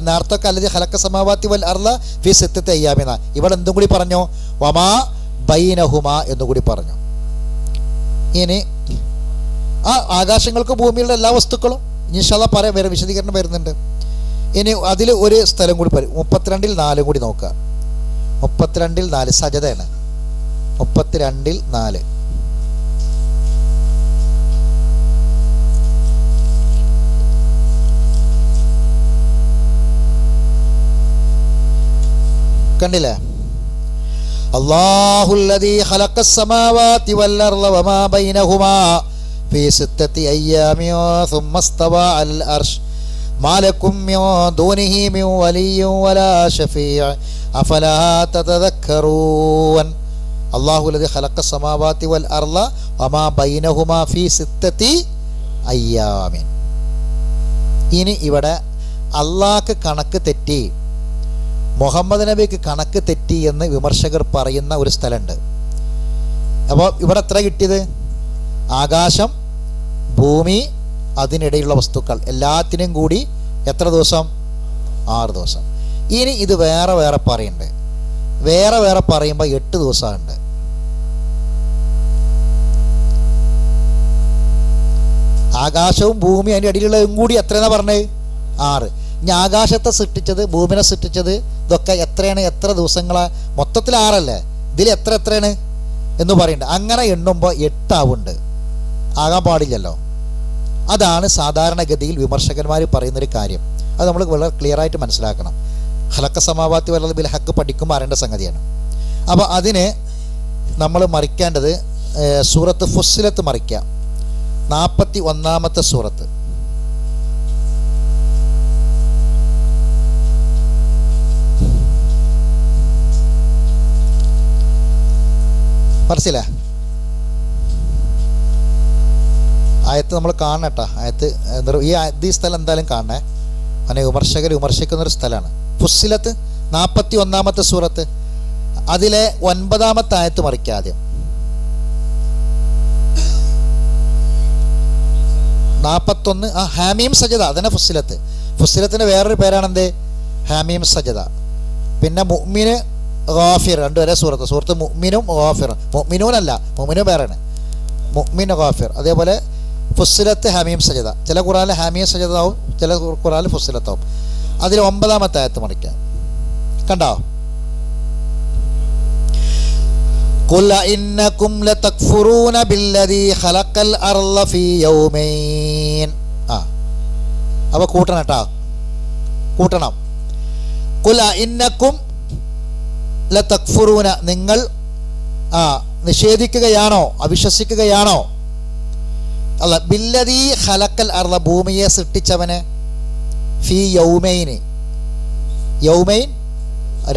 നേരത്തൊക്കെ അല്ലദീ ഖലഖസ് സമാവാതി വൽ അർള ഫീ 6 അയ്യാമിൻ. ഇവിടെ എന്തും കൂടി പറഞ്ഞു? വമാ ബൈനഹുമ എന്നുകൂടി പറഞ്ഞു. ഇനി ആ ആകാശങ്ങൾക്ക് ഭൂമിയിലുള്ള എല്ലാ വസ്തുക്കളും ഇൻഷാ അല്ലാഹ് പറയാം, വേറെ വിശദീകരണം വരുന്നുണ്ട്. ഇനി അതിൽ ഒരു സ്ഥലം കൂടി പറയും. 32-ൽ 4 കൂടി നോക്കുക. 32-ൽ 4 സജദയാണ്. 32-ൽ 4 കണ്ടില്ലേ? അല്ലാഹുല്ലദീ ഖലഖസ് സമാവാതി വൽ അർള വമാ ബൈനഹുമാ ഫീ സിത്തത്തി അയ്യാമിൻ സുമ്മ ഇസ്തവാ അൽ അർശ് മാ ലക്കും മിൻ ദൂനിഹി മിൻ വലിയ്യിൻ വലാ ശഫീഅ അഫലാ തതദക്കറൂൻ അല്ലാഹു ലദി ഖലഖ സമാവാതി വൽ അർള വമാ ബൈനഹുമാ ഫീ സിത്തത്തി അയ്യാമിൻ. ഇനി ഇവിടെ അള്ളാഹ്ക്ക് കണക്ക് തെറ്റി, മുഹമ്മദ് നബിക്ക് കണക്ക് തെറ്റി എന്ന് വിമർശകർ പറയുന്ന ഒരു സ്ഥലമുണ്ട്. അപ്പോൾ ഇവിടെ എത്ര കിട്ടിയത്? ആകാശം, ഭൂമി, അതിനിടയിലുള്ള വസ്തുക്കൾ എല്ലാത്തിനും കൂടി എത്ര ദിവസം? 6 ദിവസം. ഇനി ഇത് വേറെ വേറെ പറയുന്നുണ്ട്. വേറെ വേറെ പറയുമ്പോൾ 8 ദിവസമുണ്ട്. ആകാശവും ഭൂമി അതിൻ്റെ അടിയിലുള്ളതും കൂടി എത്രയെന്നാണ് പറഞ്ഞത്? 6. ഇനി ആകാശത്തെ സൃഷ്ടിച്ചത്, ഭൂമിനെ സൃഷ്ടിച്ചത്, ഇതൊക്കെ എത്രയാണ്? എത്ര ദിവസങ്ങളാണ്? മൊത്തത്തിൽ 6 അല്ലേ? ഇതിൽ എത്രയാണ് എന്ന് പറയുന്നുണ്ട്. അങ്ങനെ എണ്ണുമ്പോൾ 8 ആവുന്നുണ്ട്. ആകാൻ പാടില്ലല്ലോ. അതാണ് സാധാരണഗതിയിൽ വിമർശകന്മാർ പറയുന്നൊരു കാര്യം. അത് നമ്മൾ വളരെ ക്ലിയർ ആയിട്ട് മനസ്സിലാക്കണം. ഖലഖ സമാവാതി വൽ അർള് ബിൽ ഹഖ് പഠിക്കുമ്പോൾ അറിയേണ്ട സംഗതിയാണ്. അപ്പോൾ അതിന് നമ്മൾ മറിക്കേണ്ടത് സൂറത്ത് ഫുസ്സിലത്ത് മറിക്കുക. 41-ാമത്തെ സൂറത്ത്. മനസ്സിലാ? ആയത്ത് നമ്മൾ കാണട്ടോ. ആയത്ത് ഈ സ്ഥലം എന്തായാലും കാണണേ. അങ്ങനെ വിമർശകർ വിമർശിക്കുന്നൊരു സ്ഥലമാണ്. ഫുസ്സിലത്ത് 41-ാമത്തെ സൂറത്ത്, അതിലെ 9-ാമത്തെ ആയത്ത് മറിക്കുക ആദ്യം. 41 ഹാമീം സജദ, അതന്നെ ഫുസ്സിലത്ത്. ഫുസ്സിലത്തിൻ്റെ വേറൊരു പേരാണെന്ത്? ഹാമീം സജദ. പിന്നെ മുഅ്മിന് ഗാഫിർ, രണ്ടുപേരെ സൂറത്ത് മുഅ്മിനും ഗാഫിർ. മുഅ്മിനൂനല്ല, മുഅ്മിനും വേറെയാണ്, മുഅ്മിൻ ഗാഫിർ. അതേപോലെ ഫുസ്സിലത്ത് ഹാമീം സജദ. ചില ഖുർആനിൽ ഹാമീം സജദാവും, ചില ഖുർആനിൽ ഫുസ്സിലത്താവും. അതിൽ 9-ാമത്തെ ആയത്ത് മറിക്കാം. കണ്ടോ? ഖുൽ ഇന്നകും ലതക്ഫുറൂന ബില്ലദീ ഖലഖൽ അർള ഫീ യൗമൈൻ. അപ്പോൾ കൂട്ടണം കേട്ടോ, കൂട്ടണം. ഖുൽ ഇന്നകും ലതക്ഫുറൂന, നിങ്ങൾ നിഷേധിക്കുകയാണോ, അവിശ്വസിക്കുകയാണോ? അല്ല, ബില്ലദീ ഖലഖൽ അർള, ഭൂമിയെ സൃഷ്ടിച്ചവനെ, ഫീ യൗമൈൻ, യൗമൈൻ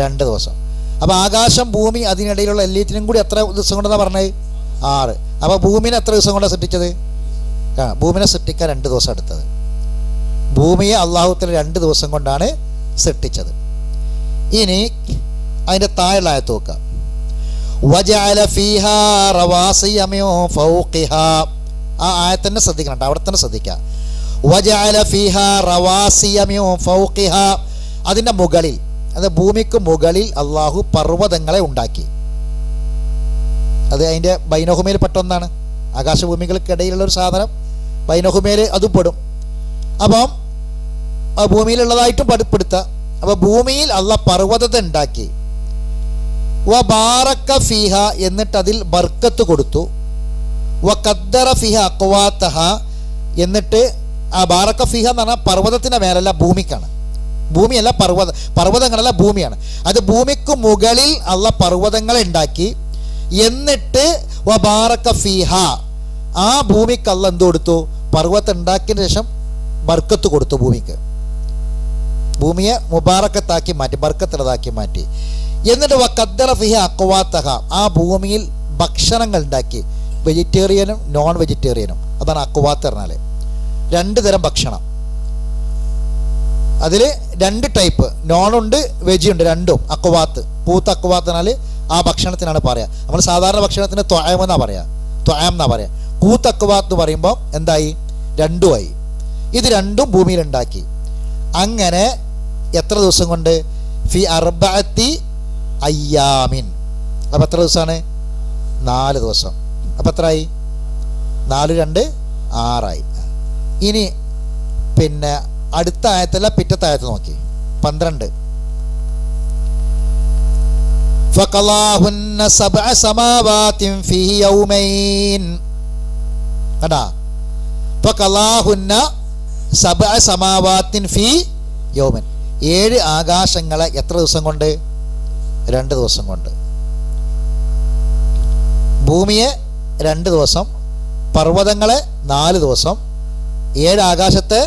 2 ദിവസം. അപ്പോൾ ആകാശം, ഭൂമി, അതിനിടയിലുള്ള എല്ലാത്തിനും കൂടി എത്ര ദിവസം കൊണ്ടെന്നാണ് പറഞ്ഞത്? 6. അപ്പോൾ ഭൂമിനെ എത്ര ദിവസം കൊണ്ടാണ് സൃഷ്ടിച്ചത്? ഭൂമിനെ സൃഷ്ടിക്കാൻ 2 ദിവസം എടുത്തത്. ഭൂമിയെ അല്ലാഹു തആല 2 ദിവസം കൊണ്ടാണ് സൃഷ്ടിച്ചത്. ഇനി അതിൻ്റെ താഴെയുള്ള ആയത്ത് നോക്കുക. വജഅല ഫീഹാ റവാസിയ മിൻ ഫൗഖിഹാ. ആ ആയത്തന്നെ ശ്രദ്ധിക്കണം കേട്ടോ, അവിടെ തന്നെ ശ്രദ്ധിക്കുക. വജഅല ഫീഹാ റവാസിയ മിൻ ഫൗഖിഹാ, അതിൻ്റെ മുകളിൽ, അത് ഭൂമിക്ക് മുകളിൽ അള്ളാഹു പർവ്വതങ്ങളെ ഉണ്ടാക്കി. അത് അതിൻ്റെ ബൈനഹുമയിൽ പെട്ടൊന്നാണ്. ആകാശഭൂമികൾക്കിടയിലുള്ള ഒരു സാധനം ബൈനഹുമയിൽ അതും പെടും. അപ്പം ഭൂമിയിലുള്ളതായിട്ടും പെടുത്താം. അപ്പോൾ ഭൂമിയിൽ അള്ളാഹ് പർവ്വതത്തെ ഉണ്ടാക്കി. വ ബാറക ഫീഹ, എന്നിട്ട് അതിൽ ബർക്കത്ത് കൊടുത്തു. വ ഖദ്ദറ ഫീഹ അഖ്വാതഹ, എന്നിട്ട് ആ ബാറക ഫീഹ എന്ന് പറഞ്ഞാൽ പർവ്വതത്തിൻ്റെ മേലല്ല, ഭൂമിക്കാണ്. ഭൂമിയല്ല, പർവ്വതങ്ങളല്ല, ഭൂമിയാണ്. അത് ഭൂമിക്ക് മുകളിൽ അള്ളാഹ് പർവ്വതങ്ങളെ ഉണ്ടാക്കി. എന്നിട്ട് വ ബാറക ഫീഹ, ആ ഭൂമിക്ക് അള്ളാഹ് എന്ത് കൊടുത്തു? പർവ്വതം ഉണ്ടാക്കിയതിന് ശേഷം ബർക്കത്ത് കൊടുത്തു ഭൂമിക്ക്. ഭൂമിയെ മുബാറക്കത്താക്കി മാറ്റി, ബർക്കത്തുള്ളതാക്കി മാറ്റി. എന്നിട്ട് വ ഖദ്ദറ ഫീഹ അഖ്വാതഹ, ആ ഭൂമിയിൽ ഭക്ഷണങ്ങൾ ഉണ്ടാക്കി, വെജിറ്റേറിയനും നോൺ വെജിറ്റേറിയനും. അതാണ് അഖ്വാത്ത് പറഞ്ഞാൽ. 2 തരം ഭക്ഷണം. അതിൽ 2 ടൈപ്പ്, നോണുണ്ട് വെജിയുണ്ട്, രണ്ടും അഖ്വാത്ത്. പൂത്ത അഖ്വാത്ത് എന്നാൽ ആ ഭക്ഷണത്തിനാണ് പറയുക. നമ്മൾ സാധാരണ ഭക്ഷണത്തിന് ത്വഅം എന്നാണ് പറയുക, ത്വഅം എന്നാണ് പറയുക. കൂത്ത് അഖ്വാത്ത് എന്ന് പറയുമ്പോൾ എന്തായി? 2 ആയി. ഇത് 2 ഭൂമിയിലുണ്ടാക്കി. അങ്ങനെ എത്ര ദിവസം കൊണ്ട്? ഫി 4 അയ്യാമിൻ. അപ്പോൾ എത്ര ദിവസമാണ്? 4 ദിവസം. അപ്പോൾ എത്രയായി? 4 2 6 ആയി. ഇനി പിന്നെ അടുത്ത ആയത്തല്ല, പിറ്റത്തെ ആയത്ത് നോക്കി, 12. ഫഖലാഹുന്ന സബ്അ സമാവാതിൻ ഫീ യൗമൈൻ. കണ്ടാ? ഫഖലാഹുന്ന സബ്അ സമാവാതിൻ ഫീ യൗമൈൻ. 7 ആകാശങ്ങളെ എത്ര ദിവസം കൊണ്ട്? 2 ദിവസം കൊണ്ട്. ഭൂമിയെ 2 ദിവസം, പർവ്വതങ്ങളെ 4 ദിവസം, 7 ആകാശത്തെ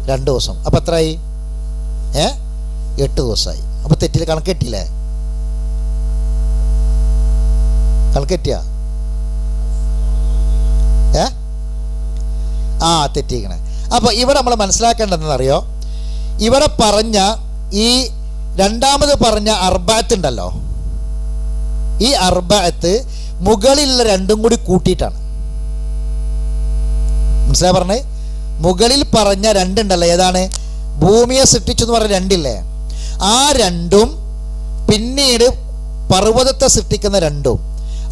2 ദിവസം. അപ്പം എത്രയായി? 8 ദിവസമായി. അപ്പം തെറ്റിൽ കണക്കെട്ടില്ലേ? കണക്കെറ്റിയ തെറ്റിക്കണേ. അപ്പോൾ ഇവിടെ നമ്മൾ മനസ്സിലാക്കേണ്ടതെന്നറിയോ, ഇവിടെ പറഞ്ഞ ഈ രണ്ടാമത് പറഞ്ഞ അർബഅത്ത് ഉണ്ടല്ലോ, ഈ അർബഅത്ത് മുകളിലുള്ള രണ്ടും കൂടി കൂട്ടിയിട്ടാണ്. മനസ്സിലായി പറഞ്ഞേ? മുകളിൽ പറഞ്ഞ രണ്ടുണ്ടല്ലോ, ഏതാണ്? ഭൂമിയെ സൃഷ്ടിച്ചു എന്ന് പറഞ്ഞ രണ്ടില്ലേ, ആ രണ്ടും പിന്നീട് പർവ്വതത്തെ സൃഷ്ടിക്കുന്ന രണ്ടും,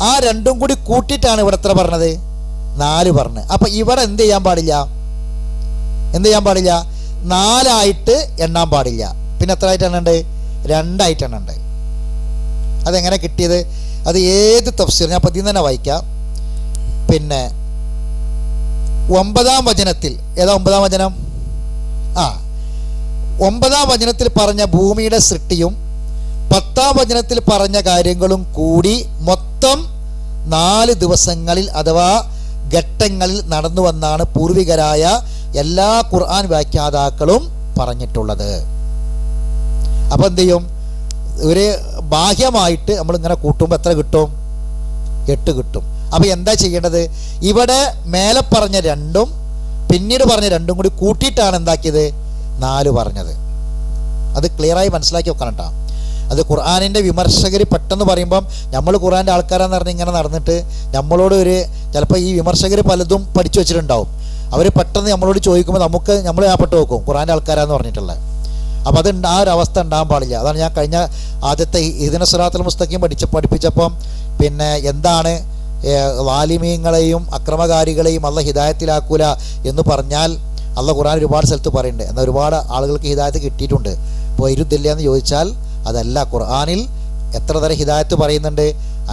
ആ രണ്ടും കൂടി കൂട്ടിയിട്ടാണ് ഇവിടെ എത്ര പറഞ്ഞത്? 4 പറഞ്ഞ്. അപ്പം ഇവിടെ എന്ത് ചെയ്യാൻ പാടില്ല? 4 ആയിട്ട് എണ്ണാൻ പാടില്ല. പിന്നെ എത്ര ആയിട്ട് എണ്ണുണ്ട്? 2 ആയിട്ട് എണ്ണുണ്ട്. അതെങ്ങനെ കിട്ടിയത്? അത് ഏത് തഫ്സീർ, ഞാൻ പതിയിൽ തന്നെ വായിക്കാം. പിന്നെ 9-ാം വചനത്തിൽ, ഏതാ 9-ാം വചനം? 9-ാം വചനത്തിൽ പറഞ്ഞ ഭൂമിയുടെ സൃഷ്ടിയും 10-ാം വചനത്തിൽ പറഞ്ഞ കാര്യങ്ങളും കൂടി മൊത്തം 4 ദിവസങ്ങളിൽ അഥവാ ഘട്ടങ്ങളിൽ നടന്നു വന്നാണ് പൂർവികരായ എല്ലാ ഖുർആൻ വ്യാഖ്യാതാക്കളും പറഞ്ഞിട്ടുള്ളത്. അപ്പോൾ എന്ത് ചെയ്യും? ഒരു ബാഹ്യമായിട്ട് നമ്മളിങ്ങനെ കൂട്ടുമ്പോൾ എത്ര കിട്ടും? 8 കിട്ടും. അപ്പോൾ എന്താ ചെയ്യേണ്ടത്? ഇവിടെ മേലെ പറഞ്ഞ രണ്ടും പിന്നീട് പറഞ്ഞ രണ്ടും കൂടി കൂട്ടിയിട്ടാണ് എന്താക്കിയത്? 4 പറഞ്ഞത്. അത് ക്ലിയറായി മനസ്സിലാക്കി വെക്കണം കേട്ടോ. അത് ഖുർആനിൻ്റെ വിമർശകർ പെട്ടെന്ന് പറയുമ്പം നമ്മൾ ഖുർആൻ്റെ ആൾക്കാരാന്ന് പറഞ്ഞ് ഇങ്ങനെ നടന്നിട്ട് നമ്മളോട് ചിലപ്പോൾ ഈ വിമർശകർ പലതും പഠിച്ചു വെച്ചിട്ടുണ്ടാവും. അവർ പെട്ടെന്ന് നമ്മളോട് ചോദിക്കുമ്പോൾ നമ്മൾ പെട്ട് നോക്കും ഖുർആൻ്റെ ആൾക്കാരാന്ന് പറഞ്ഞിട്ടുള്ളത്. അപ്പോൾ അത് ആ ഒരു അവസ്ഥ ഉണ്ടാകാൻ പാടില്ല. അതാണ് ഞാൻ കഴിഞ്ഞ ആദ്യത്തെ ഇഹ്ദിന സിറാത്തുൽ മുസ്തഖീം പഠിപ്പിച്ചപ്പം പിന്നെ എന്താണ് വാലിമീങ്ങളെയും അക്രമകാരികളെയും അള്ളാഹ് ഹിദായത്തിലാക്കൂല എന്ന് പറഞ്ഞാൽ അള്ളാഹ് ഖുർആൻ ഒരുപാട് സ്ഥലത്ത് പറയുന്നുണ്ട്. എന്നാൽ ഒരുപാട് ആളുകൾക്ക് ഹിദായത്ത് കിട്ടിയിട്ടുണ്ട്. അപ്പോൾ ഇരുന്നില്ല എന്ന് ചോദിച്ചാൽ അതല്ല. ഖുർആനിൽ എത്ര തരം ഹിദായത്ത് പറയുന്നുണ്ട്?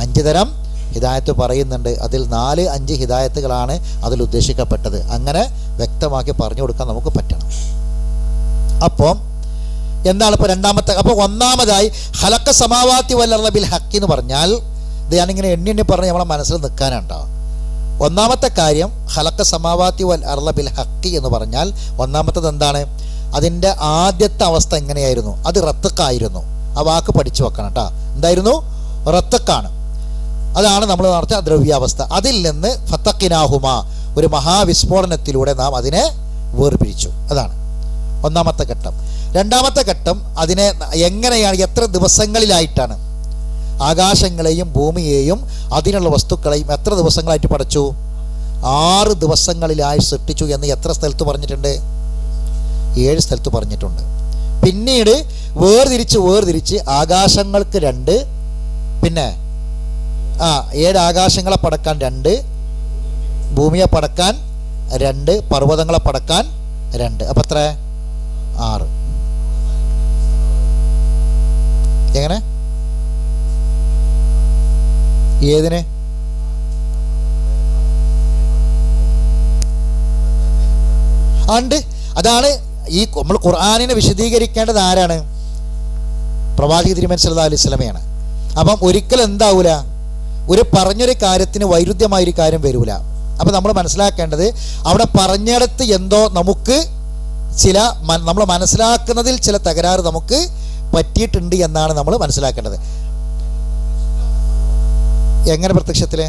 5 തരം ഹിദായത്ത് പറയുന്നുണ്ട്. അതിൽ 4-5 ഹിദായത്തുകളാണ് അതിൽ ഉദ്ദേശിക്കപ്പെട്ടത്. അങ്ങനെ വ്യക്തമാക്കി പറഞ്ഞു കൊടുക്കാൻ നമുക്ക് പറ്റണം. അപ്പോൾ എന്താണ് ഇപ്പോൾ രണ്ടാമത്തെ? അപ്പോൾ ഒന്നാമതായി ഖലഖ സമാവാതി വൽ അർള ബിൽ ഹഖ് എന്ന് പറഞ്ഞാൽ, ഇത് ഞാനിങ്ങനെ എണ്ണി പറഞ്ഞ് നമ്മളെ മനസ്സിൽ നിൽക്കാനുണ്ടാവും. ഒന്നാമത്തെ കാര്യം ഖലഖ സമാവാതി വൽ അർള ബിൽ ഹഖ് എന്ന് പറഞ്ഞാൽ ഒന്നാമത്തത് എന്താണ്? അതിൻ്റെ ആദ്യത്തെ അവസ്ഥ എങ്ങനെയായിരുന്നു? അത് റത്തക്കായിരുന്നു. ആ വാക്ക് പഠിച്ചു വെക്കണം കേട്ടോ. എന്തായിരുന്നു? റത്തക്കാണ്. അതാണ് നമ്മൾ നടത്തിയ ദ്രവ്യാവസ്ഥ. അതിൽ നിന്ന് ഫത്തഖിനാഹുമ, ഒരു മഹാവിസ്ഫോടനത്തിലൂടെ നാം അതിനെ വേർപിരിച്ചു. അതാണ് ഒന്നാമത്തെ ഘട്ടം. രണ്ടാമത്തെ ഘട്ടം അതിനെ എങ്ങനെയാണ്, എത്ര ദിവസങ്ങളിലായിട്ടാണ് ആകാശങ്ങളെയും ഭൂമിയെയും അതിനുള്ള വസ്തുക്കളെയും എത്ര ദിവസങ്ങളായിട്ട് പടച്ചു? 6 ദിവസങ്ങളിലായി സൃഷ്ടിച്ചു എന്ന് എത്ര സ്ഥലത്ത് പറഞ്ഞിട്ടുണ്ട്? 7 സ്ഥലത്ത് പറഞ്ഞിട്ടുണ്ട്. പിന്നീട് വേർതിരിച്ച് ആകാശങ്ങൾക്ക് 2, പിന്നെ 7 ആകാശങ്ങളെ പടക്കാൻ 2, ഭൂമിയെ പടക്കാൻ 2, പർവ്വതങ്ങളെ പടക്കാൻ 2. അപ്പം എത്ര? 6. എങ്ങനെ? ഏതിന്? ഉണ്ട്. അതാണ് ഈ നമ്മൾ ഖുർആനിനെ വിശദീകരിക്കേണ്ടത് ആരാണ്? പ്രവാചക തിരുമേനി സല്ലല്ലാഹു അലൈഹി വസല്ലമയാണ്. അപ്പം ഒരിക്കലും എന്താവൂല, ഒരു പറഞ്ഞൊരു കാര്യത്തിന് വൈരുദ്ധ്യമായൊരു കാര്യം വരൂല. അപ്പം നമ്മൾ മനസ്സിലാക്കേണ്ടത് അവിടെ പറഞ്ഞിടത്ത് എന്തോ നമുക്ക് നമ്മൾ മനസ്സിലാക്കുന്നതിൽ ചില തകരാറ് നമുക്ക് പറ്റിയിട്ടുണ്ട് എന്നാണ് നമ്മൾ മനസ്സിലാക്കേണ്ടത്. എങ്ങനെ പ്രത്യക്ഷത്തിൽ?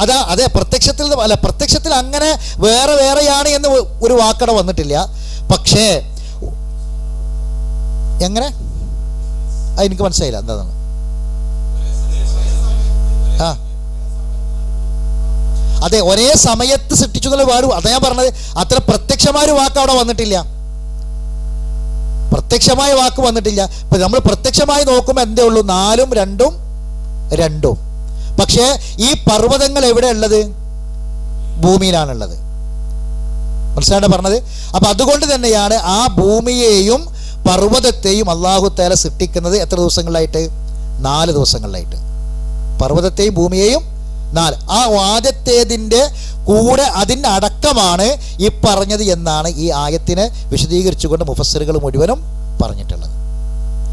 അതെ, പ്രത്യക്ഷത്തിൽ അങ്ങനെ വേറെയാണ് എന്ന് ഒരു വാക്കട വന്നിട്ടില്ല. പക്ഷേ എങ്ങനെ? എനിക്ക് മനസ്സിലായില്ല എന്താണ്. അതെ, ഒരേ സമയത്ത് സൃഷ്ടിച്ചു എന്നുള്ള പാടും. അതാ ഞാൻ പറഞ്ഞത്, അത്ര പ്രത്യക്ഷമായ ഒരു വാക്ക് അവിടെ വന്നിട്ടില്ല. പ്രത്യക്ഷമായ വാക്ക് വന്നിട്ടില്ല. ഇപ്പൊ നമ്മൾ പ്രത്യക്ഷമായി നോക്കുമ്പോൾ എന്തേ ഉള്ളൂ? 4ഉം 2ഉം 2ഉം. പക്ഷേ ഈ പർവ്വതങ്ങൾ എവിടെ ഉള്ളത്? ഭൂമിയിലാണുള്ളത്. മനസ്സിലാണ് പറഞ്ഞത്. അപ്പൊ അതുകൊണ്ട് തന്നെയാണ് ആ ഭൂമിയെയും പർവ്വതത്തെയും അല്ലാഹു തആല സൃഷ്ടിക്കുന്നത് എത്ര ദിവസങ്ങളിലായിട്ട്? 4 ദിവസങ്ങളിലായിട്ട്. പർവ്വതത്തെയും ഭൂമിയെയും 4. ആ ആദ്യത്തേതിൻ്റെ കൂടെ അതിൻ്റെ അടക്കമാണ് ഈ പറഞ്ഞത് എന്നാണ് ഈ ആയത്തിനെ വിശദീകരിച്ചുകൊണ്ട് മുഫസ്സിറുകൾ മുഴുവനും പറഞ്ഞിട്ടുള്ളത്.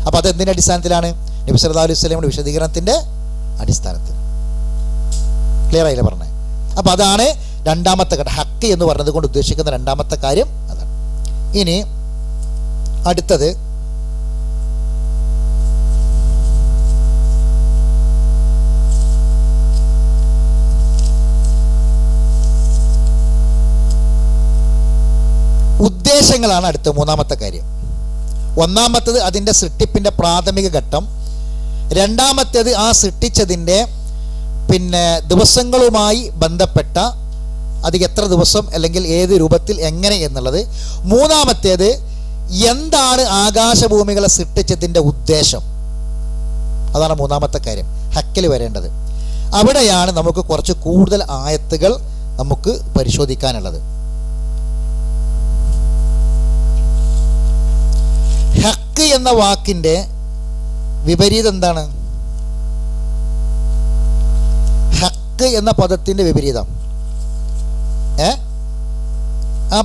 അപ്പോൾ അതെന്തിൻ്റെ അടിസ്ഥാനത്തിലാണ്? നബി സല്ലല്ലാഹു അലൈഹി വസല്ലമയുടെ വിശദീകരണത്തിൻ്റെ അടിസ്ഥാനത്തിൽ. ക്ലിയർ ആയില്ലേ പറഞ്ഞത്? അപ്പോൾ അതാണ് രണ്ടാമത്തെ ഘട്ടം ഹക്ക് എന്ന് പറഞ്ഞത് കൊണ്ട് ഉദ്ദേശിക്കുന്ന രണ്ടാമത്തെ കാര്യം അതാണ്. ഇനി അടുത്തത് ഉദ്ദേശങ്ങളാണ്. അടുത്ത മൂന്നാമത്തെ കാര്യം. ഒന്നാമത്തേത് അതിൻ്റെ സൃഷ്ടിപ്പിൻ്റെ പ്രാഥമിക ഘട്ടം, രണ്ടാമത്തേത് ആ സൃഷ്ടിച്ചതിൻ്റെ ദിവസങ്ങളുമായി ബന്ധപ്പെട്ട അത് എത്ര ദിവസം അല്ലെങ്കിൽ ഏത് രൂപത്തിൽ എങ്ങനെ എന്നുള്ളത്, മൂന്നാമത്തേത് എന്താണ് ആകാശഭൂമികളെ സൃഷ്ടിച്ചതിൻ്റെ ഉദ്ദേശം, അതാണ് മൂന്നാമത്തെ കാര്യം ഹക്കിൽ വരേണ്ടത്. അവിടെയാണ് നമുക്ക് കുറച്ച് കൂടുതൽ ആയത്തുകൾ നമുക്ക് പരിശോധിക്കാനുള്ളത്. ഹക്ക് എന്ന വാക്കിൻ്റെ വിപരീതം എന്താണ്? ഹക്ക് എന്ന പദത്തിൻ്റെ വിപരീതം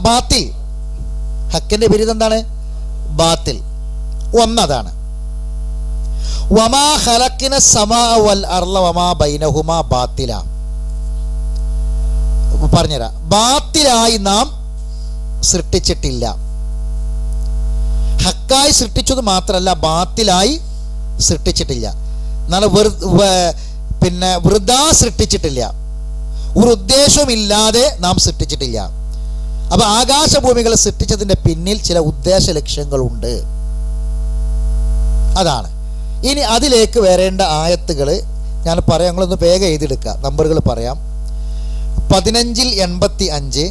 ബാത്തിൽ. ഹക്കിൻ്റെ വിപരീതം എന്താണ്? ബാത്തിൽ. ഒന്നതാണ്. വമാ ഖലഖ്ന സമാ വൽ അർള വമാ ബൈനഹുമാ ബാത്തില. പറഞ്ഞുതരാം. ബാത്തിലായി നാം സൃഷ്ടിച്ചിട്ടില്ല. ഹക്കായി സൃഷ്ടിച്ചത് മാത്രമല്ല, ബാത്തിലായി സൃഷ്ടിച്ചിട്ടില്ല. എന്നാൽ വൃഥാ സൃഷ്ടിച്ചിട്ടില്ല. ഒരു ഉദ്ദേശവുമില്ലാതെ നാം സൃഷ്ടിച്ചിട്ടില്ല. അപ്പോൾ ആകാശഭൂമികളെ സൃഷ്ടിച്ചതിൻ്റെ പിന്നിൽ ചില ഉദ്ദേശ ലക്ഷ്യങ്ങളുണ്ട്. അതാണ്. ഇനി അതിലേക്ക് വരേണ്ട ആയത്തുകൾ ഞാൻ പറയാം. ഞങ്ങളൊന്ന് വേഗം എഴുതിയെടുക്കുക. നമ്പറുകൾ പറയാം. 15-85,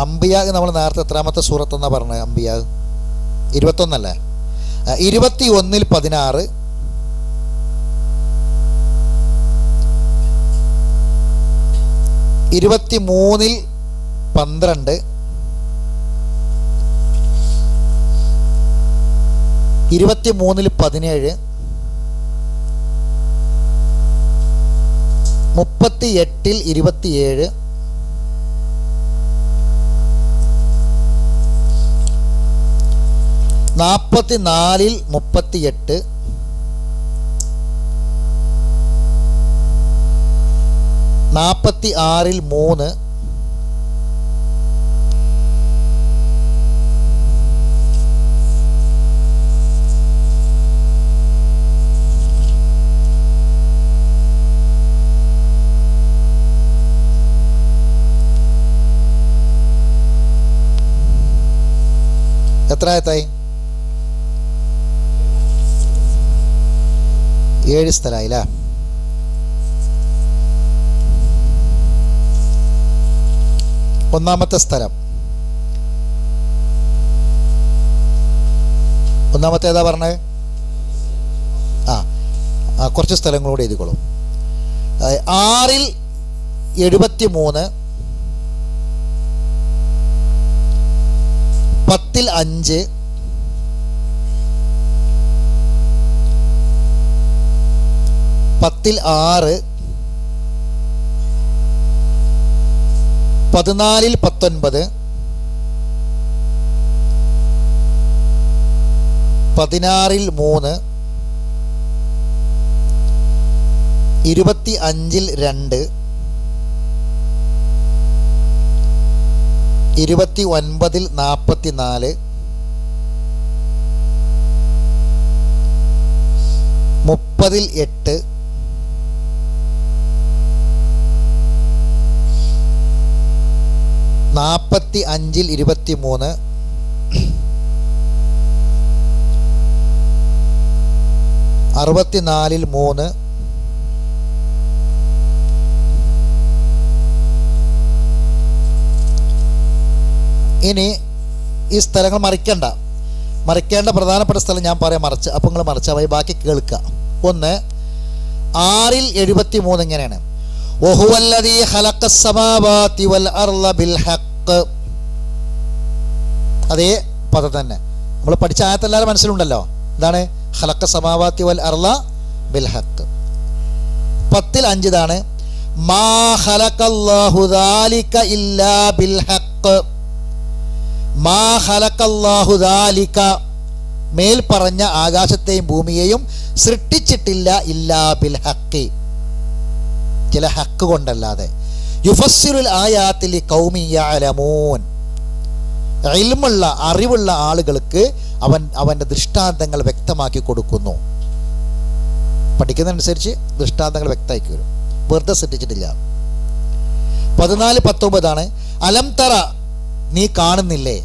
അംബിയാ നമ്മൾ നേരത്തെ എത്രാമത്തെ സൂറത്തെന്നാണ് പറഞ്ഞത്? അംബിയാ 21 21-16, 23-12, 23-17, 38-27, 44-38, 46-3, 7 സ്ഥലമായില്ല. ഒന്നാമത്തെ സ്ഥലം, ഒന്നാമത്തെ ഏതാ പറഞ്ഞത്? കുറച്ച് സ്ഥലങ്ങളോട് എഴുതിക്കോളും. 6-73, 10-5, 10-6, 14-19, 16-3, 25-2, 29-44, 30-8, 45-23, 64-3, ഇനി ഈ സ്ഥലങ്ങൾ മറിക്കേണ്ട പ്രധാനപ്പെട്ട സ്ഥലം ഞാൻ പറയാം. അപ്പോൾ നിങ്ങൾ മറിച്ചാൽ മതി, ബാക്കി കേൾക്കുക. 6-73 ഇങ്ങനെയാണ്: വഹുവല്ലദീ ഖലഖസ് സമാവാതി വൽ അർള ബിൽ ഹഖ്. അതേ പദം തന്നെ നമ്മൾ പഠിച്ച ആയത്തെല്ലാവരും മനസ്സിലുണ്ടല്ലോ. എന്താണ് ഖലഖസ് സമാവാതി വൽ അർള ബിൽ ഹഖ്. 10-5 ഇതാണ്: മാ ഖലഖല്ലാഹു ദാലിക ഇല്ലാ ബിൽ ഹഖ്. മാ ഖലഖല്ലാഹു ദാലിക, മേൽ പറഞ്ഞ ആകാശത്തെയും ഭൂമിയെയും സൃഷ്ടിച്ചിട്ടില്ല ഇല്ലാ ബിൽ ഹഖി, ചില ഹക്ക് കൊണ്ടല്ലാതെ. യുഫസ്സിറുൽ ആയാത്തി ലിഖൗമി യഅലമൂൻ, ഇൽമുള്ള അറിവുള്ള ആളുകൾക്ക് അവൻ്റെ ദൃഷ്ടാന്തങ്ങൾ വ്യക്തമാക്കി കൊടുക്കുന്നു. പഠിക്കുന്നതനുസരിച്ച് ദൃഷ്ടാന്തങ്ങൾ വ്യക്തമാക്കി വരും, വെറുതെ സൃഷ്ടിച്ചിട്ടില്ല. 14-19 അലം തറ, നീ കാണുന്നില്ലേ,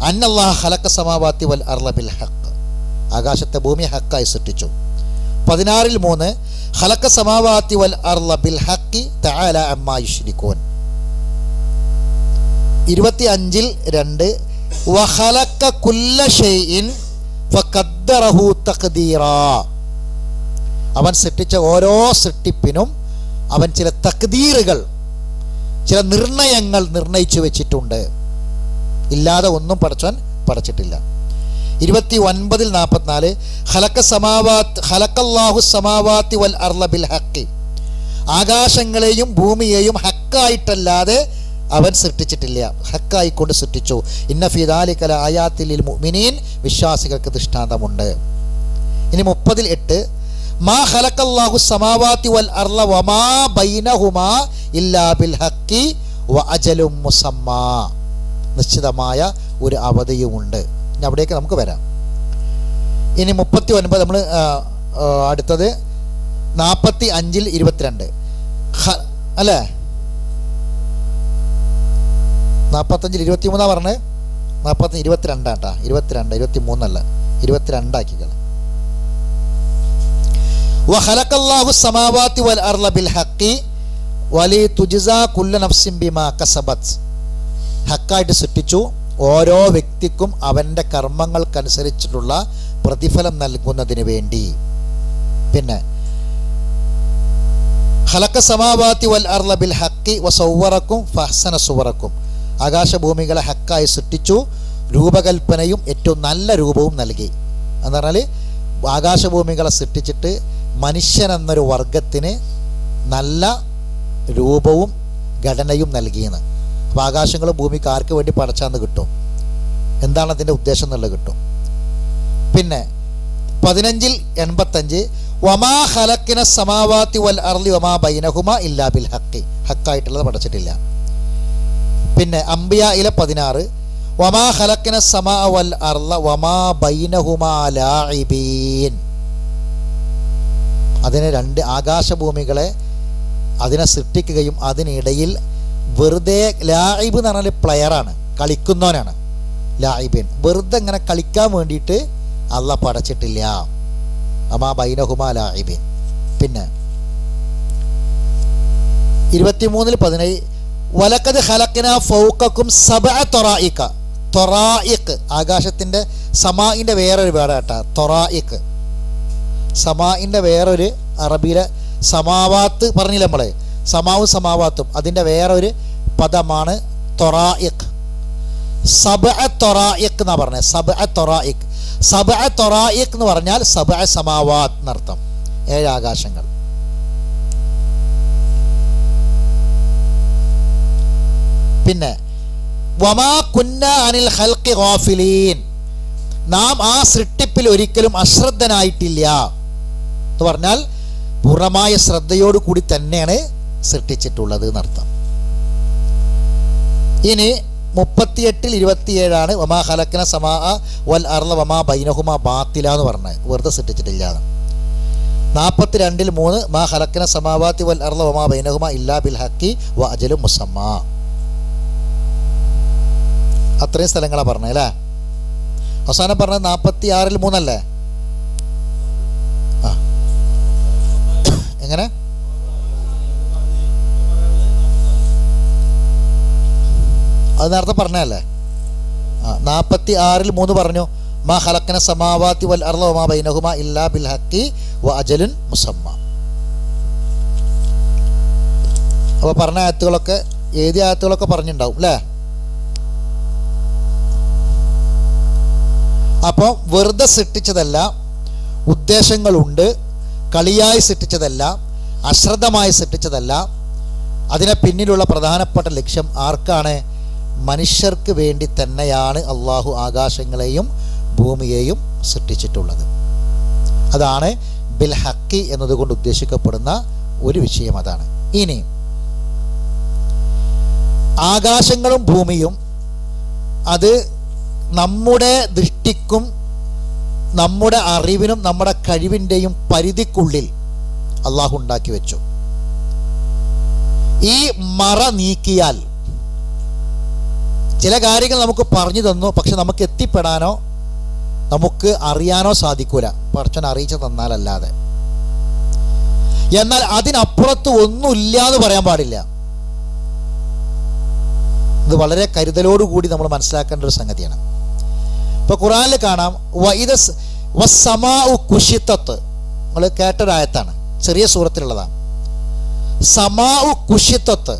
അന്നല്ലാഹ ഖലഖ സമാവാതി വൽ അർള ബിൽ ഹഖ്, ആകാശത്തെ ഭൂമി ഹക്കായി സൃഷ്ടിച്ചു. 16-3 ഖലഖ സമാവാതി വൽ അർള ബിൽ ഹഖി തആല അമ്മാ യുശ്രികൂൻ. 25-2 വഖലഖ കുല്ല ഷൈഇൻ ഫഖദ്ദറഹു തഖ്ദീറാ, അവൻ സൃഷ്ടിച്ച ഓരോ സൃഷ്ടിപ്പിനും അവൻ ചില തഖ്ദീറുകൾ, ചില നിർണയങ്ങൾ നിർണയിച്ചു വെച്ചിട്ടുണ്ട്. ഇല്ലാതെ ഒന്നും പടച്ചവൻ പടച്ചിട്ടില്ല. 29-44 ഖലഖല്ലാഹു സമാവാതി വൽ അർള ബിൽ ഹഖി, ആകാശങ്ങളെയും ഭൂമിയെയും ഹക്കായിട്ടല്ലാതെ അവൻ സൃഷ്ടിച്ചിട്ടില്ല, ഹക്കായിക്കൊണ്ട് സൃഷ്ടിച്ചു. ഇന്ന ഫീ ദാലിക ലആയാത്തിൽ ലിൽ മുഅ്മിനീൻ, വിശ്വാസികൾക്ക് ദൃഷ്ടാന്തമുണ്ട്. ഇനി 30-8 മാ ഖലഖല്ലാഹു സമാവാതി വൽ അർള വമാ ബൈനഹുമാ ഇല്ലാ ബിൽ ഹഖി വ അജലും മുസമ്മാ, നിശ്ചിതമായ ഒരു അവധിയുമുണ്ട്. ഇനി അവിടേക്ക് നമുക്ക് വരാം. ഇനി 39 നമ്മൾ അടുത്തത് 45-22 അല്ലേ, 45-23 പറഞ്ഞത്, 40-22 ആട്ടാ, 23 അല്ല 22 ആക്കിക്കളെ. വഖലഖല്ലാഹു സമാവാതി വൽ അർള ബിൽ ഹഖി വലി തുജ്സാ കുല്ല നഫ്സിൻ ബിമാ കസബത്, ഹക്കായിട്ട് സൃഷ്ടിച്ചു, ഓരോ വ്യക്തിക്കും അവൻ്റെ കർമ്മങ്ങൾക്കനുസരിച്ചിട്ടുള്ള പ്രതിഫലം നൽകുന്നതിന് വേണ്ടി. പിന്നെ ഖലഖ സമാവാതി വൽ അർള ബിൽ ഹഖി വസവ്വറക്കും ഫഹ്സന സുവറക്കും, ആകാശഭൂമികളെ ഹക്കായി സൃഷ്ടിച്ചു, രൂപകൽപ്പനയും ഏറ്റവും നല്ല രൂപവും നൽകി. എന്ന് പറഞ്ഞാൽ ആകാശഭൂമികളെ സൃഷ്ടിച്ചിട്ട് മനുഷ്യനെന്നൊരു വർഗത്തിന് നല്ല രൂപവും ഘടനയും നൽകിയെന്ന്. അപ്പോൾ ആകാശങ്ങളും ഭൂമിക്ക് ആർക്ക് വേണ്ടി പടച്ചാന്ന് കിട്ടും, എന്താണ് അതിൻ്റെ ഉദ്ദേശം എന്നുള്ളത് കിട്ടും. പിന്നെ 15-85 വമാ ഖലഖ്ന സമാവാതി വൽ അർളി വമാ ബൈനഹുമാ ഇല്ലാ ബിൽ ഹഖി, ഹക്കായിട്ടുള്ളത് പടച്ചിട്ടില്ല. പിന്നെ അംബിയായിലെ 16 വമാ ഖലഖ്ന സമാ വൽ അർള വമാ ബൈനഹുമാ ലാഇബീൻ, അതിനെ രണ്ട് ആകാശഭൂമികളെ അതിനെ സൃഷ്ടിക്കുകയും അതിനിടയിൽ വെറുതെ, ലായിബ് എന്ന് പറഞ്ഞാൽ പ്ലെയറാണ്, കളിക്കുന്നവനാണ് ലായിബിൻ, വെറുതെ ഇങ്ങനെ കളിക്കാൻ വേണ്ടിയിട്ട് അള്ളാഹ് പടച്ചിട്ടില്ല. അമാ ബൈനഹുമാ ലായിബിൻ. പിന്നെ 23-17 വലഖദ് ഖലഖ്നാ ഫൗഖക്കും സബ്അ ത്വറായിക, ത്വറായിഖ് ആകാശത്തിൻ്റെ, സമാഇൻ്റെ വേറൊരു വേർഡാട്ടാ ത്വറായിഖ്, സമാഇൻ്റെ വേറൊരു, അറബിയിലെ സമാവാത്ത് പറഞ്ഞില്ല നമ്മൾ, സമാവും സമാവാത്തും, അതിൻ്റെ വേറൊരു പദമാണ് ത്വറായിഖ്. സബ്അ ത്വറായിഖ് എന്നാണ് പറഞ്ഞത്, സബ്അ ത്വറായിഖ്. സബ്അ ത്വറായിഖ് എന്ന് പറഞ്ഞാൽ സബ്അ സമാവാത്ത് എന്നർത്ഥം, 7 ആകാശങ്ങൾ. പിന്നെ വമാ കുന്ന അനിൽ ഖൽഖി ഗാഫിലീൻ, നാം ആ സൃഷ്ടിപ്പിൽ ഒരിക്കലും അശ്രദ്ധനായിട്ടില്ല എന്ന് പറഞ്ഞാൽ പൂർണ്ണമായ ശ്രദ്ധയോടു കൂടി തന്നെയാണ് സൃഷ്ടിച്ചിട്ടുള്ളത് എന്നർത്ഥം. ഇനി 38-27 വമാ ഖലഖ്ന സമാ വൽ അർള വമാ ബൈനഹുമാ ബാത്തില എന്ന് പറഞ്ഞത്, വെറുതെ സൃഷ്ടിച്ചിട്ടില്ല. 42-3 മാ ഖലഖ്ന സമാവാതി വൽ അർള വമാ ബൈനഹുമാ ഇല്ലാ ബിൽ ഹഖി വ അജലും മുസമ്മാ. അത്രയും സ്ഥലങ്ങളാണ് പറഞ്ഞത് അല്ലേ. അവസാനം പറഞ്ഞത് 46-3 അല്ലേ? ആ എങ്ങനെ? അത് നേരത്തെ പറഞ്ഞല്ലേ. 46-3 പറഞ്ഞു മാ ഖലഖ്ന സമാവാതി വൽ അർള വമാ ബൈനഹുമാ ഇല്ലാ ബിൽ ഹഖി വ അജലുൻ മുസമ്മാ. അപ്പോൾ പറഞ്ഞ ആയത്തുകളൊക്കെ, ഏത് ആയത്തുകളൊക്കെ പറഞ്ഞിട്ടുണ്ടാവും അല്ലേ. അപ്പോൾ വെറുതെ സൃഷ്ടിച്ചതല്ല, ഉദ്ദേശങ്ങളുണ്ട്, കളിയായി സൃഷ്ടിച്ചതല്ല, അശ്രദ്ധമായി സൃഷ്ടിച്ചതല്ല. അതിനെ പിന്നിലുള്ള പ്രധാനപ്പെട്ട ലക്ഷ്യം ആർക്കാണ്? മനുഷ്യർക്ക് വേണ്ടി തന്നെയാണ് അള്ളാഹു ആകാശങ്ങളെയും ഭൂമിയെയും സൃഷ്ടിച്ചിട്ടുള്ളത്. അതാണ് ബിൽ ഹക്കി എന്നതുകൊണ്ട് ഉദ്ദേശിക്കപ്പെടുന്ന ഒരു വിഷയം. അതാണ്. ഇനി ആകാശങ്ങളും ഭൂമിയും അത് നമ്മുടെ ദൃഷ്ടിക്കും നമ്മുടെ അറിവിനും നമ്മുടെ കഴിവിൻ്റെയും പരിധിക്കുള്ളിൽ അള്ളാഹു ഉണ്ടാക്കി വെച്ചു. ഈ മറ നീക്കിയാൽ ചില കാര്യങ്ങൾ നമുക്ക് പറഞ്ഞു തന്നു, പക്ഷെ നമുക്ക് എത്തിപ്പെടാനോ നമുക്ക് അറിയാനോ സാധിക്കൂല, പടച്ചവൻ അറിയിച്ചു തന്നാലല്ലാതെ. എന്നാൽ അതിനപ്പുറത്ത് ഒന്നുമില്ല എന്ന് പറയാൻ പാടില്ല. ഇത് വളരെ കരുതലോടുകൂടി നമ്മൾ മനസ്സിലാക്കേണ്ട ഒരു സംഗതിയാണ്. ഇപ്പൊ ഖുർആനിൽ കാണാം കുശിത്തത്ത്, നമ്മൾ കേട്ടൊരായത്താണ്, ചെറിയ സൂറത്തിലുള്ളതാണ്. സമാഉ കുശിത്തത്ത്.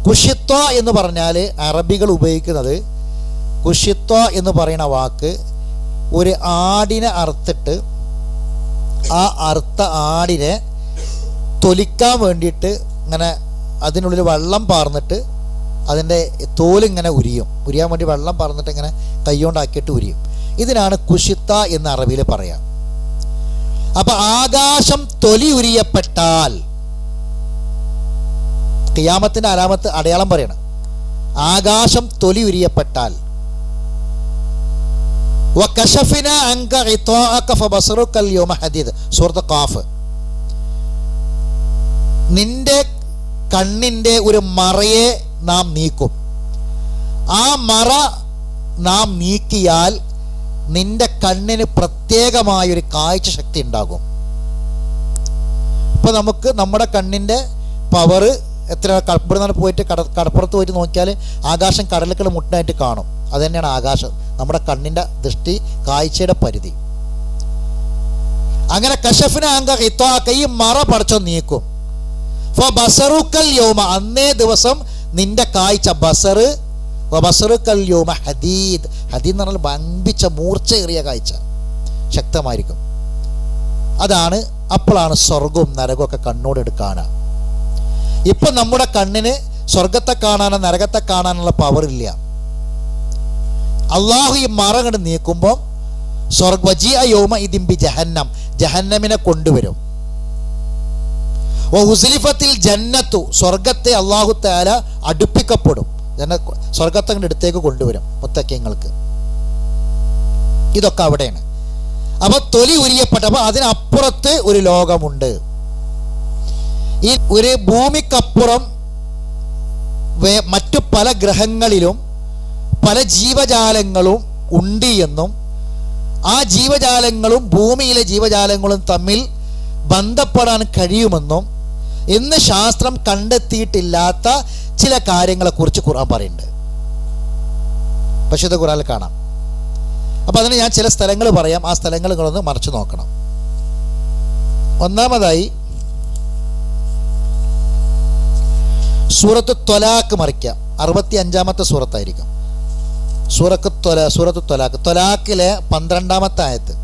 കുശിത്വ എന്ന് പറഞ്ഞാൽ അറബികൾ ഉപയോഗിക്കുന്നത്, കുശിത്വ എന്ന് പറയുന്ന വാക്ക് ഒരു ആടിനെ അറുത്തിട്ട് ആ അറുത്ത ആടിനെ തൊലിക്കാൻ വേണ്ടിയിട്ട് ഇങ്ങനെ അതിനുള്ളിൽ വെള്ളം പാർന്നിട്ട് അതിൻ്റെ തോലിങ്ങനെ ഉരിയാൻ വേണ്ടി വെള്ളം പാർന്നിട്ട് ഇങ്ങനെ കൈകൊണ്ടാക്കിയിട്ട് ഉരിയും. ഇതിനാണ് കുശിത്ത എന്ന് അറബിയിൽ പറയാം. അപ്പം ആകാശം തൊലി ഉരിയപ്പെട്ടാൽ, ഖിയാമത്തിൻ്റെ അലാമത്ത് അടയാളം പറയണം, ആകാശം തൊലി ഉരിയപ്പെട്ടാൽ, സൂറത്ത് ഖാഫ്, നിന്റെ കണ്ണിൻ്റെ ഒരു മറയെ നാം നീക്കും. ആ മറ നാം നീക്കിയാൽ നിന്റെ കണ്ണിന് പ്രത്യേകമായൊരു കാഴ്ച ശക്തി ഉണ്ടാകും. ഇപ്പം നമുക്ക് നമ്മുടെ കണ്ണിൻ്റെ പവർ എത്ര, ഇവിടെ നിന്ന് പോയിട്ട് കടപ്പുറത്ത് പോയിട്ട് നോക്കിയാൽ ആകാശം കടലുകൾ മുട്ടായിട്ട് കാണും. അത് തന്നെയാണ് ആകാശം, നമ്മുടെ കണ്ണിൻ്റെ ദൃഷ്ടി, കാഴ്ചയുടെ പരിധി. അങ്ങനെ കശഫിന അങ്ക ഈ മറ പടച്ചോ നീക്കും. ബസറുക്കൽ യൗമ, അന്നേ ദിവസം നിന്റെ കാഴ്ച ബസർ, ബസറുക്കൽ യൗമ ഹദീദ്. ഹദീദ് എന്ന് പറഞ്ഞാൽ വമ്പിച്ച മൂർച്ചയേറിയ കാഴ്ച, ശക്തമായിരിക്കും. അതാണ്, അപ്പോഴാണ് സ്വർഗവും നരകവും ഒക്കെ കണ്ണോടെടുത്ത്. ഇപ്പം നമ്മുടെ കണ്ണിന് സ്വർഗത്തെ കാണാനോ നരകത്തെ കാണാനുള്ള പവർ ഇല്ല. അള്ളാഹു ഈ മറ കണ്ട് നീക്കുമ്പോൾ വജിഅ യൗമ ഇദിൻ ബി ജഹന്നം, ജഹന്നമിനെ കൊണ്ടുവരും. ഉസ്ലിഫത്തിൽ ജന്നത്തു, സ്വർഗത്തെ അള്ളാഹു തആല അടുപ്പിക്കപ്പെടും, സ്വർഗത്തെ കണ്ട് അടുത്തേക്ക് കൊണ്ടുവരും മുത്തഖീങ്ങൾക്ക്. ഇതൊക്കെ അവിടെയാണ്. അപ്പൊ തൊലി ഉരിയപ്പെട്ടപ്പോൾ അതിനപ്പുറത്ത് ഒരു ലോകമുണ്ട്. ഈ ഒരു ഭൂമിക്കപ്പുറം മറ്റു പല ഗ്രഹങ്ങളിലും പല ജീവജാലങ്ങളും ഉണ്ട് എന്നും ആ ജീവജാലങ്ങളും ഭൂമിയിലെ ജീവജാലങ്ങളും തമ്മിൽ ബന്ധപ്പെടാൻ കഴിയുമെന്നും ഇന്ന് ശാസ്ത്രം കണ്ടെത്തിയിട്ടില്ലാത്ത ചില കാര്യങ്ങളെക്കുറിച്ച് ഖുർആൻ പറയുന്നുണ്ട്. പരിശുദ്ധ ഖുർആനിൽ കാണാം. അപ്പം അതിന് ഞാൻ ചില സ്ഥലങ്ങൾ പറയാം, ആ സ്ഥലങ്ങൾ നിങ്ങളൊന്ന് മറിച്ച് നോക്കണം. ഒന്നാമതായി സൂറത്ത് ത്വലാഖ് മറിക്കാം. 65-ാമത്തെ സൂറത്തായിരിക്കും സൂറത്ത് ത്വലാഖ്. ത്വലാഖിലെ 12-ാമത്തെ ആയത്ത്.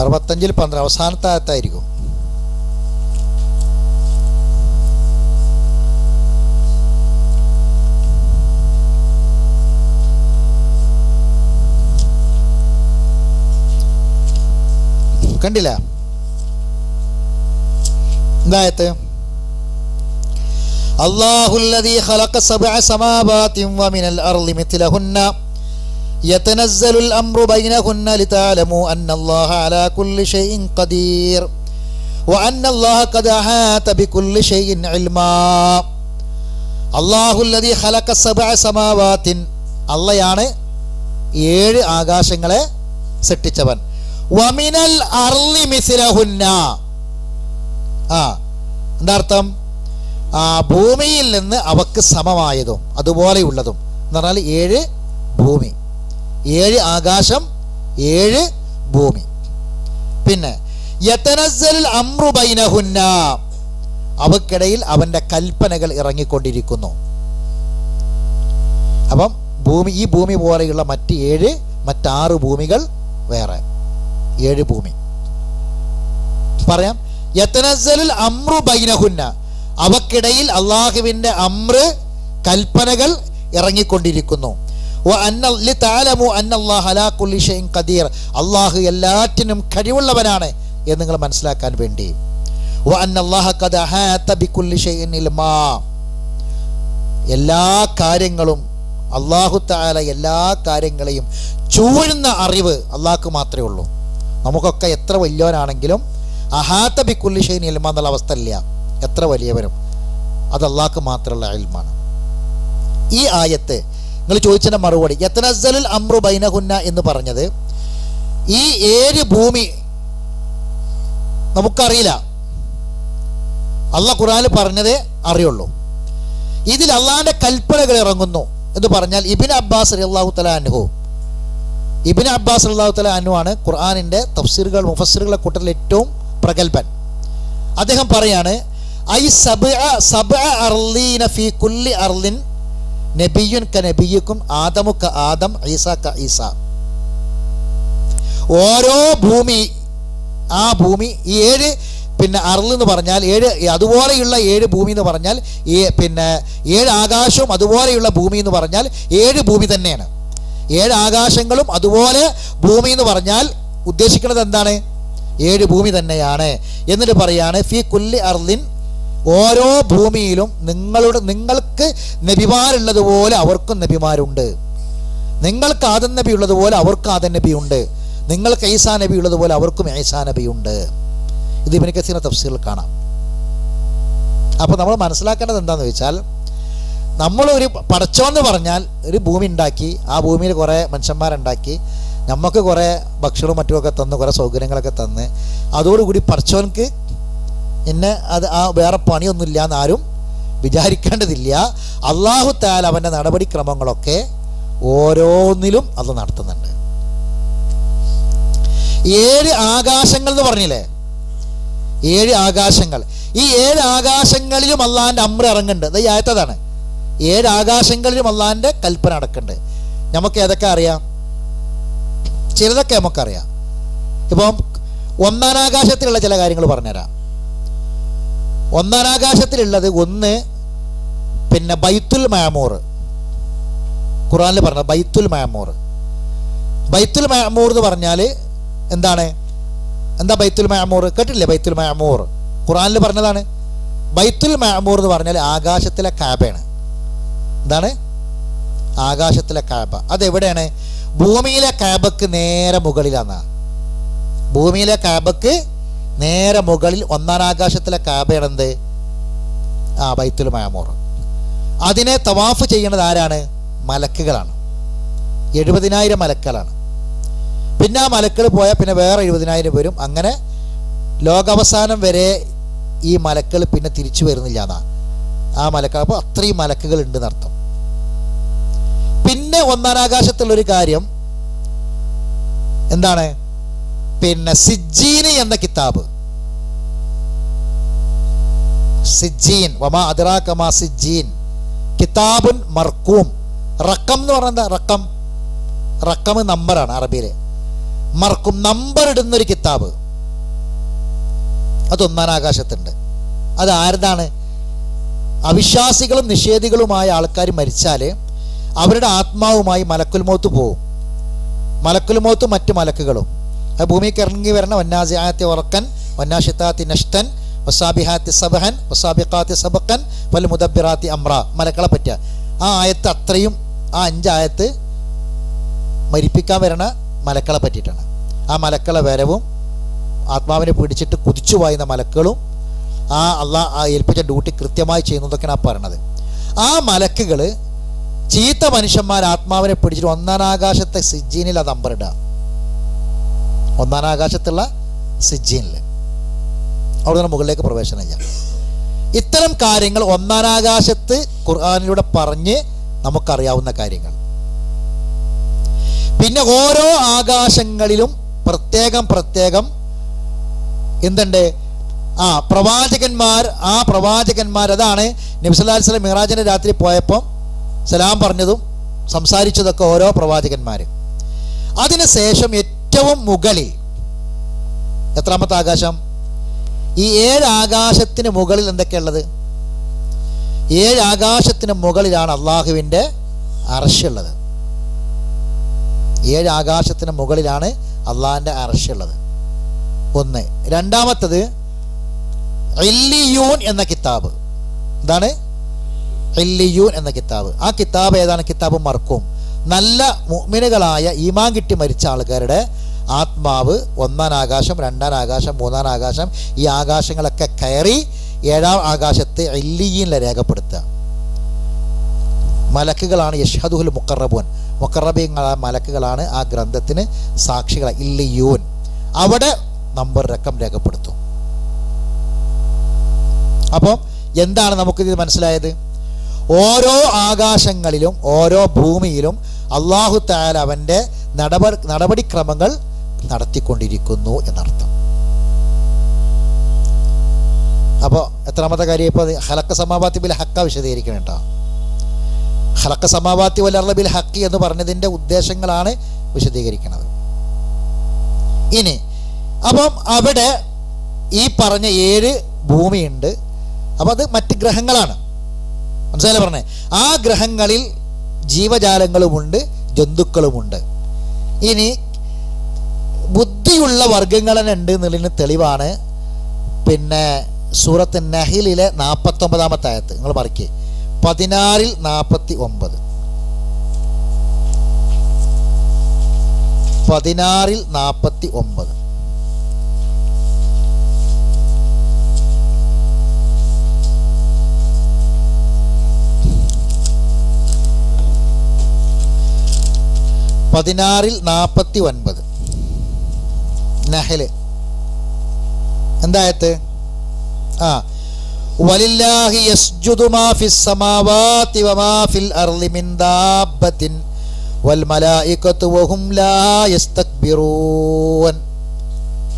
അറുപത്തഞ്ചിൽ 12 അവസാനത്തെ ആയത്തായിരിക്കും. കണ്ടില്ല എന്തായത്ത്? അല്ലാഹുല്ലദീ ഖലഖ സബ്അ സമാവാതിൻ വമിനൽ അർളി മിത്ലഹുന്ന യതനസ്സലുൽ അംറു ബൈനഹുന്ന ലിതഅലമു അന്നല്ലാഹ അലാ കുല്ലി ഷൈഇൻ ഖദീർ വഅന്നല്ലാഹ ഖദ് അഹാത ബികുല്ലി ഷൈഇൻ ഇൽമാ. അല്ലാഹുല്ലദീ ഖലഖ സബ്അ സമാവാതിൻ, അല്ലാഹയാണ് 7 ആകാശങ്ങളെ സൃഷ്ടിച്ചവൻ. വമിനൽ അർളി മിസ്ലഹുന്ന, എന്താ അർത്ഥം? ഭൂമിയിൽ നിന്ന് അവക്ക് സമമായതും അതുപോലെയുള്ളതും എന്ന് പറഞ്ഞാൽ 7 ഭൂമി, 7 ആകാശം, 7 ഭൂമി. പിന്നെ യതനസ്സലുൽ അംറു ബൈനഹുന്ന, അവക്കിടയിൽ അവൻ്റെ കൽപ്പനകൾ ഇറങ്ങിക്കൊണ്ടിരിക്കുന്നു. അപ്പം ഈ ഭൂമി പോലെയുള്ള മറ്റ് 6 ഭൂമികൾ വേറെ. 7 ഭൂമി. പറയാം, യതനസ്സലുൽ അംറു ബൈനഹുന്ന, അവക്കിടയിൽ അള്ളാഹുവിൻ്റെ അമ്ര് കൽപ്പനകൾ ഇറങ്ങിക്കൊണ്ടിരിക്കുന്നു. അള്ളാഹു എല്ലാറ്റിനും കഴിവുള്ളവനാണ് എന്ന് നിങ്ങൾ മനസ്സിലാക്കാൻ വേണ്ടി. എല്ലാ കാര്യങ്ങളും അള്ളാഹു തആല എല്ലാ കാര്യങ്ങളെയും ചൂഴുന്ന അറിവ് അള്ളാഹ്ക്ക് മാത്രമേ ഉള്ളൂ. നമുക്കൊക്കെ എത്ര വലിയവനാണെങ്കിലും അഹാത്ത ബിക്കുല്ലി ഷൈഇൻ ഇൽമ എന്നുള്ള അവസ്ഥ ഇല്ല. എത്ര വലിയവരും അത് അള്ളാഹ്ക്ക് മാത്രമുള്ള ഇൽമാണ്. ഈ ആയത്ത് നിങ്ങൾ ചോദിച്ചതിൻ്റെ മറുപടി, യതനസ്സലുൽ അംറു ബൈനഹുന്ന എന്ന് പറഞ്ഞത് ഈ 7 ഭൂമി നമുക്കറിയില്ല, അള്ളാഹ് ഖുർആനിൽ പറഞ്ഞതേ അറിയുള്ളൂ. ഇതിൽ അള്ളാഹിൻ്റെ കൽപ്പനകൾ ഇറങ്ങുന്നു എന്ന് പറഞ്ഞാൽ ഇബ്നു അബ്ബാസ് റളിയല്ലാഹു തആല അൻഹു ആണ് ഖുർആനിൻ്റെ തഫ്സീറുകൾ മുഫസ്സിറുകളെ കൂട്ടത്തിൽ ഏറ്റവും പ്രഗൽഭൻ. അദ്ദേഹം പറയാണ്, ഐ സബ്അ അർളീന ഫീ കുല്ലി അർളിൻ നബിയുൻ ക നബിയ്യിക്കും ആദമു ക ആദം ഈസ ക ഈസ. ഓരോ ഭൂമി, ആ ഭൂമി ഈ 7 അർള് എന്ന് പറഞ്ഞാൽ 7 അതുപോലെയുള്ള 7 ഭൂമി എന്ന് പറഞ്ഞാൽ 7 ആകാശവും അതുപോലെയുള്ള ഭൂമി എന്ന് പറഞ്ഞാൽ 7 ഭൂമി തന്നെയാണ്. 7 ആകാശങ്ങളും അതുപോലെ ഭൂമി എന്ന് പറഞ്ഞാൽ ഉദ്ദേശിക്കുന്നത് എന്താണ്? 7 ഭൂമി തന്നെയാണ്. എന്നിട്ട് പറയാണ്, ഫീ കുല്ലി അർളിൻ, ഓരോ ഭൂമിയിലും നിങ്ങൾക്ക് നബിമാരുള്ളതുപോലെ അവർക്കും നബിമാരുണ്ട്. നിങ്ങൾക്ക് ആദം നബി ഉള്ളതുപോലെ അവർക്ക് ആദം നബി ഉണ്ട്. നിങ്ങൾക്ക് ഈസാ നബി ഉള്ളതുപോലെ അവർക്കും ഈസാ നബി ഉണ്ട്. ഇത് ഇബ്നു കസീർ തഫ്സീറിൽ കാണാം. അപ്പോൾ നമ്മൾ മനസ്സിലാക്കേണ്ടത് എന്താണെന്ന് വെച്ചാൽ, നമ്മളൊരു പടച്ചോന്ന് പറഞ്ഞാൽ ഒരു ഭൂമി ഉണ്ടാക്കി, ആ ഭൂമിയിൽ കുറേ മനുഷ്യന്മാരുണ്ടാക്കി, നമുക്ക് കുറേ ഭക്ഷണവും മറ്റുമൊക്കെ തന്ന്, കുറേ സൗകര്യങ്ങളൊക്കെ തന്ന്, അതോടുകൂടി പടച്ചോൻക്ക് അത് വേറെ പണിയൊന്നുമില്ല എന്ന് ആരും വിചാരിക്കേണ്ടതില്ല. അള്ളാഹു തആല അവൻ്റെ നടപടിക്രമങ്ങളൊക്കെ ഓരോന്നിലും അത് നടത്തുന്നുണ്ട്. 7 ആകാശങ്ങൾ എന്ന് പറഞ്ഞില്ലേ, 7 ആകാശങ്ങൾ. ഈ 7 ആകാശങ്ങളിലും അള്ളാഹിൻ്റെ അമ്ര ഇറങ്ങുന്നുണ്ട്. ഈ ആയത്തതാണ്. 7 ആകാശങ്ങളിലും അള്ളാഹിൻ്റെ കൽപ്പന നടക്കുന്നുണ്ട്. നമുക്ക് ഏതൊക്കെ അറിയാം? ചിലതൊക്കെ നമുക്കറിയാം. ഇപ്പം 1-ാം ആകാശത്തിലുള്ള ചില കാര്യങ്ങൾ പറഞ്ഞുതരാം. 1-ാം ആകാശത്തിലുള്ളത് ഒന്ന് ബൈത്തുൽ മഅമൂർ. ഖുർആനിൽ പറഞ്ഞത് ബൈത്തുൽ മഅമൂർ. ബൈത്തുൽ മഅമൂർ എന്ന് പറഞ്ഞാൽ എന്താണ്? എന്താ ബൈത്തുൽ മഅമൂർ? കേട്ടില്ലേ? ബൈത്തുൽ മഅമൂർ ഖുർആനിൽ പറഞ്ഞതാണ്. ബൈത്തുൽ മഅമൂർ എന്ന് പറഞ്ഞാൽ ആകാശത്തിലെ കാബയാണ്. എന്താണ്? ആകാശത്തിലെ കാബ. അതെവിടെയാണ്? ഭൂമിയിലെ കാബക്ക് നേരെ മുകളിലാണ്. ഭൂമിയിലെ കാബക്ക് നേരെ മുകളിൽ 1-ാം ആകാശത്തിലെ കാബയാണ് എന്ത്? ബൈത്തുൽ മഅമൂർ. അതിനെ തവാഫ് ചെയ്യുന്നത് ആരാണ്? മലക്കുകളാണ്. 70,000 മലക്കുകളാണ്. പിന്നെ ആ മലക്കൾ പോയാൽ പിന്നെ വേറെ 70,000 വരും. അങ്ങനെ ലോകാവസാനം വരെ ഈ മലക്കൾ പിന്നെ തിരിച്ചു വരുന്നില്ല എന്നാണ് ആ മലക്കൾ. അപ്പോൾ അത്രയും മലക്കുകൾ ഉണ്ടെന്ന് അർത്ഥം. പിന്നെ 1-ാം ആകാശത്തുള്ളൊരു കാര്യം എന്താണ്? സിജ്ജീൻ എന്ന കിതാബ്. സിജ്ജീൻ, വമാ അദ്റാക മാ സിജ്ജീൻ, കിതാബുൻ മർക്കൂം. റക്കം എന്ന് പറഞ്ഞാൽ എന്താ? റക്കം നമ്പറാണ് അറബിയിലെ. മർക്കും നമ്പർ ഇടുന്നൊരു കിതാബ്. അത് 1-ാം ആകാശത്തുണ്ട്. അത് ആരുതാണ്? അവിശ്വാസികളും നിഷേധികളുമായ ആൾക്കാർ മരിച്ചാൽ അവരുടെ ആത്മാവുമായി മലക്കുൽ മൗത്ത് പോവും. മലക്കുൽ മൗത്ത് മറ്റു മലക്കുകളും ഭൂമിക്ക് ഇറങ്ങി വരണ വന്നാസിആത്തി ഉറക്കൻ വന്നാഷിത്താത്തി നഷ്തൻ വസാബിഹാത്തി സബഹൻ വസാബിഖാത്തി സബക്കൻ വൽ മുദബ്ബിറാത്തി അമ്ര. മലക്കളെ പറ്റുക ആ ആയത്ത് അത്രയും, ആ 5 ആയത്ത് മരിപ്പിക്കാൻ വരണ മലക്കളെ പറ്റിയിട്ടാണ്. ആ മലക്കളെ വരവും ആത്മാവിനെ പിടിച്ചിട്ട് കുതിച്ചു വായുന്ന മലക്കുകളും അള്ളാഹ് ഏൽപ്പിച്ച ഡ്യൂട്ടി കൃത്യമായി ചെയ്യുന്നതൊക്കെയാണ് ആ പറയണത്. ആ മലക്കുകൾ ചീത്ത മനുഷ്യന്മാർ ആത്മാവിനെ പിടിച്ചിട്ട് 1-ാം ആകാശത്തെ സിജ്ജീനിൽ അത് അമ്പറിടുക. 1-ാം ആകാശത്തുള്ള സിജ്ജീനിൽ അവിടെ നിന്ന് മുകളിലേക്ക് പ്രവേശനമില്ല. ഇത്തരം കാര്യങ്ങൾ 1-ാം ആകാശത്ത് ഖുർആനിലൂടെ പറഞ്ഞ് നമുക്കറിയാവുന്ന കാര്യങ്ങൾ. പിന്നെ ഓരോ ആകാശങ്ങളിലും പ്രത്യേകം എന്തുണ്ട്? പ്രവാചകന്മാർ. ആ പ്രവാചകന്മാർ, അതാണ് നബി സല്ലല്ലാഹു അലൈഹി വസല്ലം മിറാജിന്റെ രാത്രി പോയപ്പോൾ സലാം പറഞ്ഞതും സംസാരിച്ചതൊക്കെ ഓരോ പ്രവാചകന്മാർ. അതിനുശേഷം ഏറ്റവും മുകളിൽ എത്രാമത്തെ ആകാശം? ഈ 7 ആകാശത്തിന് മുകളിൽ എന്തൊക്കെയുള്ളത്? 7 ആകാശത്തിന് മുകളിലാണ് അള്ളാഹുവിൻ്റെ അർശുള്ളത്. 7 ആകാശത്തിന് മുകളിലാണ് അള്ളാഹിൻ്റെ അർശുള്ളത്. ഒന്ന്. രണ്ടാമത്തത് ഇല്ലിയൂൻ എന്ന കിതാബ്. എന്താണ് ഇല്ലിയൂൻ എന്ന കിതാബ്? ആ കിതാബ് ഏതാണ്? കിതാബ് മർക്കും. നല്ല മുഅ്മിനുകളായ ഈമാൻ കിട്ടി മരിച്ച ആൾക്കാരുടെ ആത്മാവ് 1-ാം ആകാശം, 2-ാം ആകാശം, 3-ാം ആകാശം, ഈ ആകാശങ്ങളൊക്കെ കയറി 7-ാം ആകാശത്തെ ഇല്ലിയീനിൽ രേഖപ്പെടുത്തുക. മലക്കുകളാണ് യഷ്ഹദുൽ മുഖറബൂൻ. മുഖറബീങ്ങളായ മലക്കുകളാണ് ആ ഗ്രന്ഥത്തിന് സാക്ഷികൾ. ഇല്ലിയൂൻ അവിടെ നമ്പർ രക്കം രേഖപ്പെടുത്തും. അപ്പോൾ എന്താണ് നമുക്കിത് മനസ്സിലായത്? ഓരോ ആകാശങ്ങളിലും ഓരോ ഭൂമിയിലും അല്ലാഹു തആല അവൻ്റെ നടപടിക്രമങ്ങൾ നടത്തിക്കൊണ്ടിരിക്കുന്നു എന്നർത്ഥം. അപ്പോൾ എത്രാമത്തെ കാര്യം? ഇപ്പോൾ ഖലഖ സമാവാതി ബിൽ ഹഖ് വിശദീകരിക്കണം കേട്ടോ. ഖലഖ സമാവാതി വൽ അർള ബിൽ ഹഖ് എന്ന് പറഞ്ഞതിൻ്റെ ഉദ്ദേശങ്ങളാണ് വിശദീകരിക്കുന്നത്. ഇനി അപ്പം അവിടെ ഈ പറഞ്ഞ 7 ഭൂമിയുണ്ട്. അപ്പം അത് മറ്റ് ഗ്രഹങ്ങളാണ്, മനസ്സിലായി പറഞ്ഞേ. ആ ഗ്രഹങ്ങളിൽ ജീവജാലങ്ങളുമുണ്ട്, ജന്തുക്കളുമുണ്ട്. ഇനി ബുദ്ധിയുള്ള വർഗങ്ങൾ തന്നെ ഉണ്ട് എന്നുള്ളതിന് തെളിവാണ് പിന്നെ സൂറത്ത് നഹ്ലിലെ 49-ാമത്തെ ആയത്ത്. നിങ്ങൾ മറിക്കേ 16-49. 16-49. നഹ്ല് എന്തായത്? വലില്ലാഹി യസ്ജുദു മാ ഫിസ് സമാവാതി വമാ ഫിൽ അർളി മിൻ ദാബത്തിൻ വൽ മലായികതു വഹും ലാ യസ്തക്ബിറൂൻ.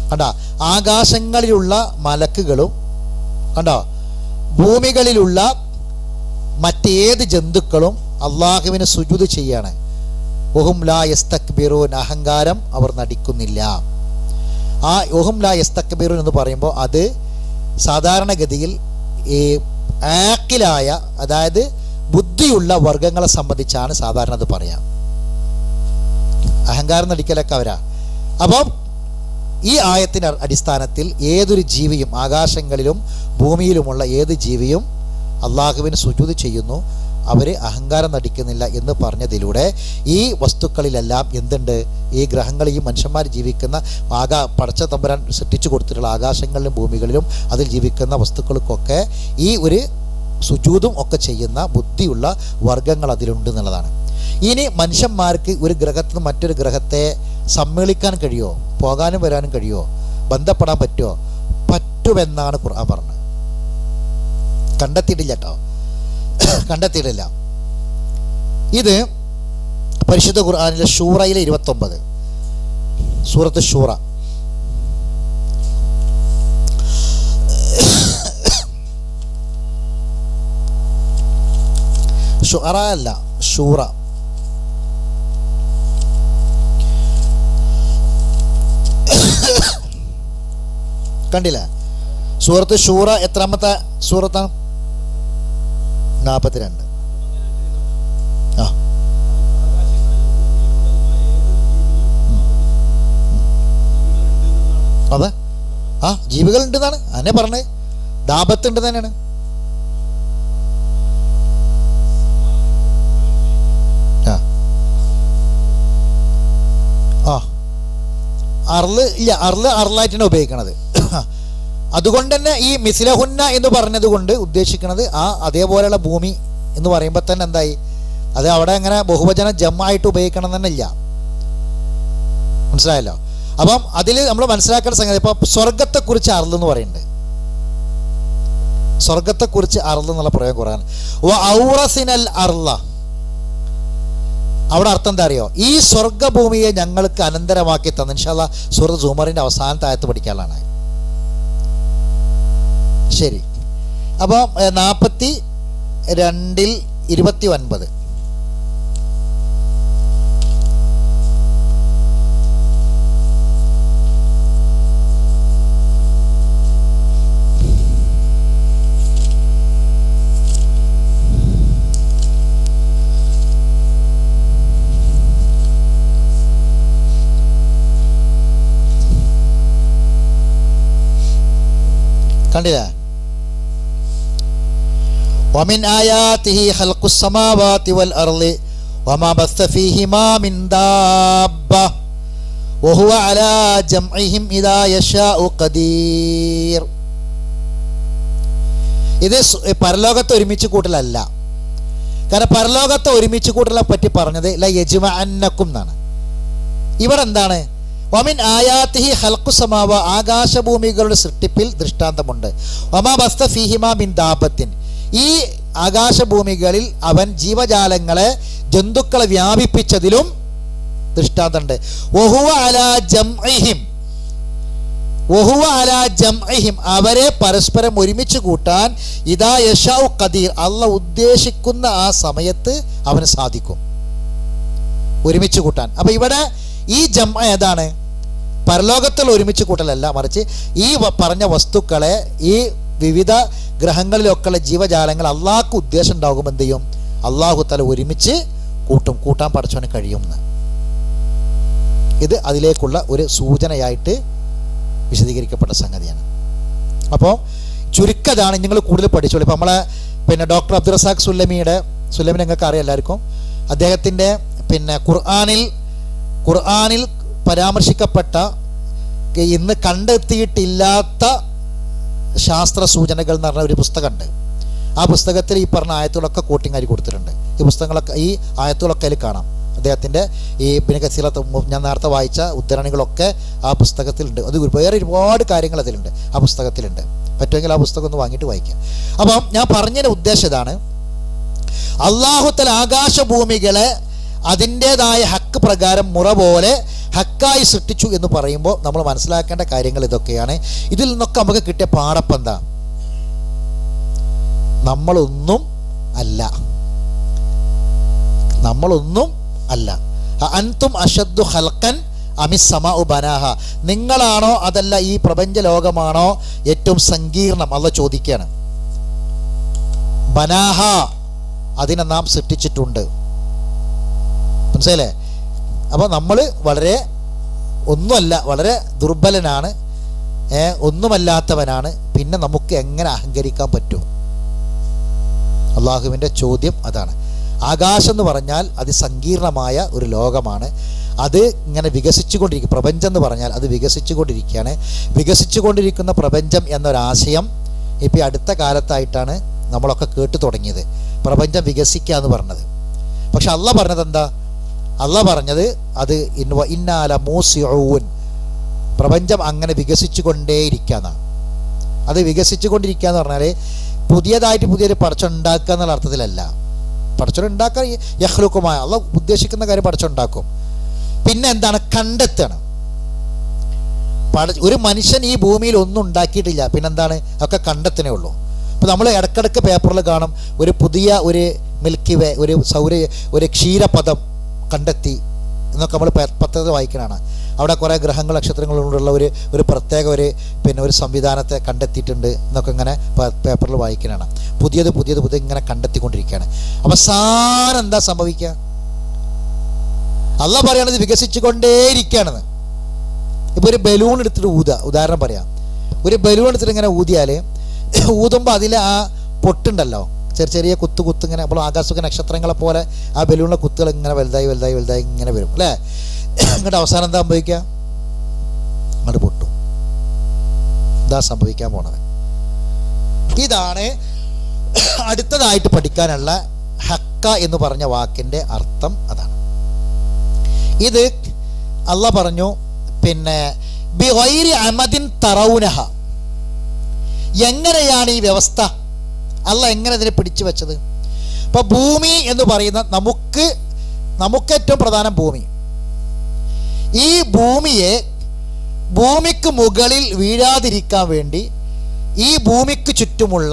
കണ്ടോ? ആകാശങ്ങളിലുള്ള മലക്കുകളും കണ്ടോ ഭൂമികളിലുള്ള മറ്റേത് ജന്തുക്കളും അള്ളാഹുവിന് സുജൂദ് ചെയ്യാണ്. വഹും ലാ യസ്തക്ബിറൂൻ, അഹങ്കാരം അവർ നടിക്കുന്നില്ല. ആ വഹും ലാ യസ്തക്ബിറൂൻ എന്ന് പറയുമ്പോൾ അത് സാധാരണഗതിയിൽ ഈ ആഖിലായ, അതായത് ബുദ്ധിയുള്ള വർഗങ്ങളെ സംബന്ധിച്ചാണ് സാധാരണ അത് പറയാം. അഹങ്കാരം നടിക്കലൊക്കെ അവരാ. അപ്പം ഈ ആയത്തിൻ്റെ അടിസ്ഥാനത്തിൽ ഏതൊരു ജീവിയും, ആകാശങ്ങളിലും ഭൂമിയിലുമുള്ള ഏത് ജീവിയും അള്ളാഹുവിന് സുജൂദ് ചെയ്യുന്നു, അവർ അഹങ്കാരം നടിക്കുന്നില്ല എന്ന് പറഞ്ഞതിലൂടെ ഈ വസ്തുക്കളിലെല്ലാം എന്തുണ്ട്? ഈ ഗ്രഹങ്ങൾ, ഈ മനുഷ്യന്മാർ ജീവിക്കുന്ന പടച്ച തമ്പുരാൻ സൃഷ്ടിച്ചു കൊടുത്തിട്ടുള്ള ആകാശങ്ങളിലും ഭൂമികളിലും അതിൽ ജീവിക്കുന്ന വസ്തുക്കൾക്കൊക്കെ ഈ ഒരു സുജൂദും ഒക്കെ ചെയ്യുന്ന ബുദ്ധിയുള്ള വർഗങ്ങൾ അതിലുണ്ട് എന്നുള്ളതാണ്. ഇനി മനുഷ്യന്മാർക്ക് ഒരു ഗ്രഹത്തിൽ നിന്ന് മറ്റൊരു ഗ്രഹത്തെ സമ്മേളിക്കാൻ കഴിയുമോ? പോകാനും വരാനും കഴിയുമോ? ബന്ധപ്പെടാൻ പറ്റുമോ? പറ്റുമെന്നാണ് ഖുർആൻ പറഞ്ഞത്. കണ്ടെത്തിയിട്ടില്ല കേട്ടോ, കണ്ടെത്തിയിട്ടില്ല. ഇത് പരിശുദ്ധ ഖുർആനിലെ ഷൂറയിലെ 29, സൂറത്ത് ഷൂറ. ഷുഅറ അല്ല, ഷൂറ. കണ്ടില്ല? സൂറത്ത് ഷൂറ എത്രാമത്തെ സൂറത്താണ്? 42. അതെ, ജീവികൾ ഉണ്ടെന്നാണ് അതിനെ പറഞ്ഞത്. ദാബത്ത് ഉണ്ട് തന്നെയാണ്. അർള് ഇല്ല, അർളായിട്ടാണ് ഉപയോഗിക്കണത്. അതുകൊണ്ട് തന്നെ ഈ മിസ്ലഹുന്ന എന്ന് പറഞ്ഞത് കൊണ്ട് ഉദ്ദേശിക്കുന്നത് അതേപോലെയുള്ള ഭൂമി എന്ന് പറയുമ്പോൾ തന്നെ എന്തായി, അത് അവിടെ അങ്ങനെ ബഹുവചന ജമ്മായിട്ട് ഉപയോഗിക്കണം തന്നെ ഇല്ല. മനസ്സിലായല്ലോ? അപ്പം അതിൽ നമ്മൾ മനസ്സിലാക്കേണ്ട സംഗതി, ഇപ്പം സ്വർഗത്തെക്കുറിച്ച് അർളെന്ന് പറയുന്നുണ്ട്. സ്വർഗത്തെക്കുറിച്ച് അർള് എന്നുള്ള പ്രയോഗം കുറവാണ്. ഔറസിനൽ അർള, അവിടെ അർത്ഥം എന്താ അറിയോ? ഈ സ്വർഗഭൂമിയെ ഞങ്ങൾക്ക് അനന്തരമാക്കി തന്നു. ഇൻഷാ അല്ലാഹ് സൂറത്ത് സൂമറിന്റെ അവസാനത്തെ ആയത്ത് പഠിക്കാനുള്ളതാണ്. ശരി, അപ്പോൾ 42-29. കണ്ടില്ലേ? വമിൻ ആയാതിഹി ഖൽഖുസ് സമാവാതി വൽ അർളി വമാ ബസ്ത ഫീഹിമാ മിൻ ദാബ്ബ വഹുവ അലാ ജംഇഹിം ഇദാ യശാഉ ഖദീർ. ഇത് പരലോകത്തെ ഒരുമിച്ച് കൂട്ടലല്ല. കാരണം പരലോകത്തെ ഒരുമിച്ച് കൂട്ടലെ പറ്റി പറഞ്ഞത് ല യജ്മഅന്നക്കും എന്നാണ്. ഇവിടെ എന്താണ്? വമിൻ ആയാതിഹി ഖൽഖുസ് സമാവ, ആകാശഭൂമികളുടെ സൃഷ്ടിപ്പിൽ ദൃഷ്ടാന്തമുണ്ട്. വമാ ബസ്ത ഫീഹിമാ മിൻ ദാബത്തിൻ, ഈ ആകാശഭൂമികളിൽ അവൻ ജീവജാലങ്ങളെ ജന്തുക്കളെ വ്യാപിപ്പിച്ചതിലും ദൃഷ്ടാന്തമുണ്ട്. വഹുവ അലാ ജംഇഹിം, വഹുവ അലാ ജംഇഹിം, അവരെ പരസ്പരം ഒരുമിച്ച് കൂട്ടാൻ ഇദാ യശാഉ ഖദീർ, അള്ളാഹ് ഉദ്ദേശിക്കുന്ന ആ സമയത്ത് അവന് സാധിക്കും ഒരുമിച്ച് കൂട്ടാൻ. അപ്പൊ ഇവിടെ ഈ ജംഅ ഏതാണ്? പരലോകത്തിൽ ഒരുമിച്ച് കൂട്ടലല്ല, മറിച്ച് ഈ പറഞ്ഞ വസ്തുക്കളെ, ഈ വിവിധ ഗ്രഹങ്ങളിലൊക്കെയുള്ള ജീവജാലങ്ങൾ അള്ളാഹ്ക്ക് ഉദ്ദേശം ഉണ്ടാകുമ്പോൾ എന്ത് ചെയ്യും? അള്ളാഹു തആല ഒരുമിച്ച് കൂട്ടാൻ പഠിച്ചവന് കഴിയുമെന്ന്. ഇത് അതിലേക്കുള്ള ഒരു സൂചനയായിട്ട് വിശദീകരിക്കപ്പെട്ട സംഗതിയാണ്. അപ്പോൾ ചുരുക്കതാണ്, നിങ്ങൾ കൂടുതൽ പഠിച്ചോളൂ. ഇപ്പം നമ്മളെ ഡോക്ടർ അബ്ദുൾ റസാഖ് സുല്ലമിനെ നിങ്ങൾക്ക് അറിയാം എല്ലാവർക്കും. അദ്ദേഹത്തിൻ്റെ ഖുർആനിൽ പരാമർശിക്കപ്പെട്ട ഇന്ന് കണ്ടെത്തിയിട്ടില്ലാത്ത ശാസ്ത്ര സൂചനകൾ എന്ന് പറഞ്ഞ ഒരു പുസ്തകമുണ്ട്. ആ പുസ്തകത്തിൽ ഈ പറഞ്ഞ ആയത്തുകളൊക്കെ കോട്ടിങ്ങാരി കൊടുത്തിട്ടുണ്ട്. ഈ ആയത്തുകളൊക്കെ അതിൽ കാണാം. അദ്ദേഹത്തിൻ്റെ ഈ പിന്നെ കസീറത്ത് ഞാൻ നേരത്തെ വായിച്ച ഉദ്ധരണികളൊക്കെ ആ പുസ്തകത്തിലുണ്ട്. അത് വേറെ ഒരുപാട് കാര്യങ്ങൾ അതിലുണ്ട്, ആ പുസ്തകത്തിലുണ്ട്. പറ്റുമെങ്കിൽ ആ പുസ്തകം ഒന്ന് വാങ്ങിയിട്ട് വായിക്കാം. അപ്പം ഞാൻ പറഞ്ഞതിൻ്റെ ഉദ്ദേശം ഇതാണ്, അല്ലാഹു തആല ആകാശഭൂമികളെ അതിൻ്റേതായ ഹക്ക് പ്രകാരം മുറ പോലെ ഹക്കായി സൃഷ്ടിച്ചു എന്ന് പറയുമ്പോൾ നമ്മൾ മനസ്സിലാക്കേണ്ട കാര്യങ്ങൾ ഇതൊക്കെയാണ്. ഇതിൽ നിന്നൊക്കെ നമുക്ക് കിട്ടിയ പാഠപ്പം എന്താ? നമ്മളൊന്നും അല്ല. അൻതും അഷദ്ദു ഖൽഖൻ അമിസ് സമാഉ ബനാഹ, നിങ്ങളാണോ അതല്ല ഈ പ്രപഞ്ച ലോകമാണോ ഏറ്റവും സങ്കീർണം? അല്ലാഹു ചോദിക്കുകയാണ്. ബനാഹ, അതിനെ നാം സൃഷ്ടിച്ചിട്ടുണ്ട്. മനസ്സിലല്ലേ? അപ്പോൾ നമ്മൾ വളരെ ദുർബലനാണ്, ഒന്നുമല്ലാത്തവനാണ്. പിന്നെ നമുക്ക് എങ്ങനെ അഹങ്കരിക്കാൻ പറ്റും? അള്ളാഹുവിൻ്റെ ചോദ്യം അതാണ്. ആകാശം എന്ന് പറഞ്ഞാൽ അതിസങ്കീർണമായ ഒരു ലോകമാണ്. അത് ഇങ്ങനെ വികസിച്ചുകൊണ്ടിരിക്കും. പ്രപഞ്ചം എന്ന് പറഞ്ഞാൽ അത് വികസിച്ചുകൊണ്ടിരിക്കുകയാണ്. വികസിച്ചുകൊണ്ടിരിക്കുന്ന പ്രപഞ്ചം എന്നൊരാശയം ഇപ്പോൾ അടുത്ത കാലത്തായിട്ടാണ് നമ്മളൊക്കെ കേട്ടു തുടങ്ങിയത്, പ്രപഞ്ചം വികസിക്കുക എന്ന് പറഞ്ഞത്. പക്ഷെ അള്ളാഹ് പറഞ്ഞത് എന്താ? അള്ളാഹ് പറഞ്ഞത് അത് ഇന്നാല മൂസിഊൻ, പ്രപഞ്ചം അങ്ങനെ വികസിച്ചുകൊണ്ടേയിരിക്കുകയെന്നാണ്. അത് വികസിച്ചുകൊണ്ടിരിക്കുക എന്ന് പറഞ്ഞാൽ പുതിയൊരു പടച്ചോൻ ഉണ്ടാക്കുക എന്നുള്ള അർത്ഥത്തിലല്ല. പടച്ചോൻ ഉണ്ടാക്കാൻ യഖ്ലുഖുമായ അള്ളാഹ് ഉദ്ദേശിക്കുന്ന കാര്യം പടച്ചോൻ ഉണ്ടാക്കും. പിന്നെ എന്താണ്? കണ്ടെത്തണം. ഒരു മനുഷ്യൻ ഈ ഭൂമിയിൽ ഒന്നും ഉണ്ടാക്കിയിട്ടില്ല, പിന്നെന്താണ്? ഒക്കെ കണ്ടെത്തണേ ഉള്ളൂ. അപ്പോൾ നമ്മൾ ഇടക്കിടക്ക് പേപ്പറിൽ കാണും ഒരു പുതിയ ഒരു മിൽക്കി വേ, ഒരു ക്ഷീരപഥം കണ്ടെത്തി എന്നൊക്കെ നമ്മൾ പത്രത്തിൽ വായിക്കണതാണ്. അവിടെ കുറേ ഗ്രഹങ്ങൾ നക്ഷത്രങ്ങളുള്ള ഒരു പ്രത്യേക ഒരു സംവിധാനത്തെ കണ്ടെത്തിയിട്ടുണ്ട് എന്നൊക്കെ ഇങ്ങനെ പേപ്പറിൽ വായിക്കണതാണ്. പുതിയത് ഇങ്ങനെ കണ്ടെത്തിക്കൊണ്ടിരിക്കുകയാണ്. അവസാനം എന്താ സംഭവിക്കുക? അള്ളാഹ് പറയണത് വികസിച്ചുകൊണ്ടേയിരിക്കുകയാണെന്ന്. ഇപ്പോൾ ഒരു ബലൂൺ എടുത്തിട്ട് ഉദാഹരണം പറയാം. ഒരു ബലൂൺ എടുത്തിട്ട് ഇങ്ങനെ ഊതുമ്പോൾ അതിൽ ആ പൊട്ടുണ്ടല്ലോ, ചെറിയ കുത്ത് ഇങ്ങനെ, അപ്പോൾ ആകാശ നക്ഷത്രങ്ങളെ പോലെ ആ ബലൂണിലെ കുത്തുകൾ ഇങ്ങനെ വലുതായി ഇങ്ങനെ വരും അല്ലേ? ഇങ്ങോട്ട് അവസാനം എന്താ സംഭവിക്കുക? അങ്ങോട്ട് പൊട്ടും. ഇതാ സംഭവിക്കാൻ പോണത്. ഇതാണ് അടുത്തതായിട്ട് പഠിക്കാനുള്ള ഹക്ക എന്ന് പറഞ്ഞ വാക്കിൻ്റെ അർത്ഥം. അതാണ് ഇത്. അള്ളാഹ് പറഞ്ഞു ബിഗൈരി അമദിൻ തറൗനഹ, എങ്ങനെയാണ് ഈ വ്യവസ്ഥ? അള്ളാഹ് എങ്ങനെ ഇതിനെ പിടിച്ചു വെച്ചത്? അപ്പോൾ ഭൂമി എന്ന് പറയുന്ന നമുക്ക് ഏറ്റവും പ്രധാനം ഭൂമി. ഈ ഭൂമിക്ക് മുകളിൽ വീഴാതിരിക്കാൻ വേണ്ടി ഈ ഭൂമിക്ക് ചുറ്റുമുള്ള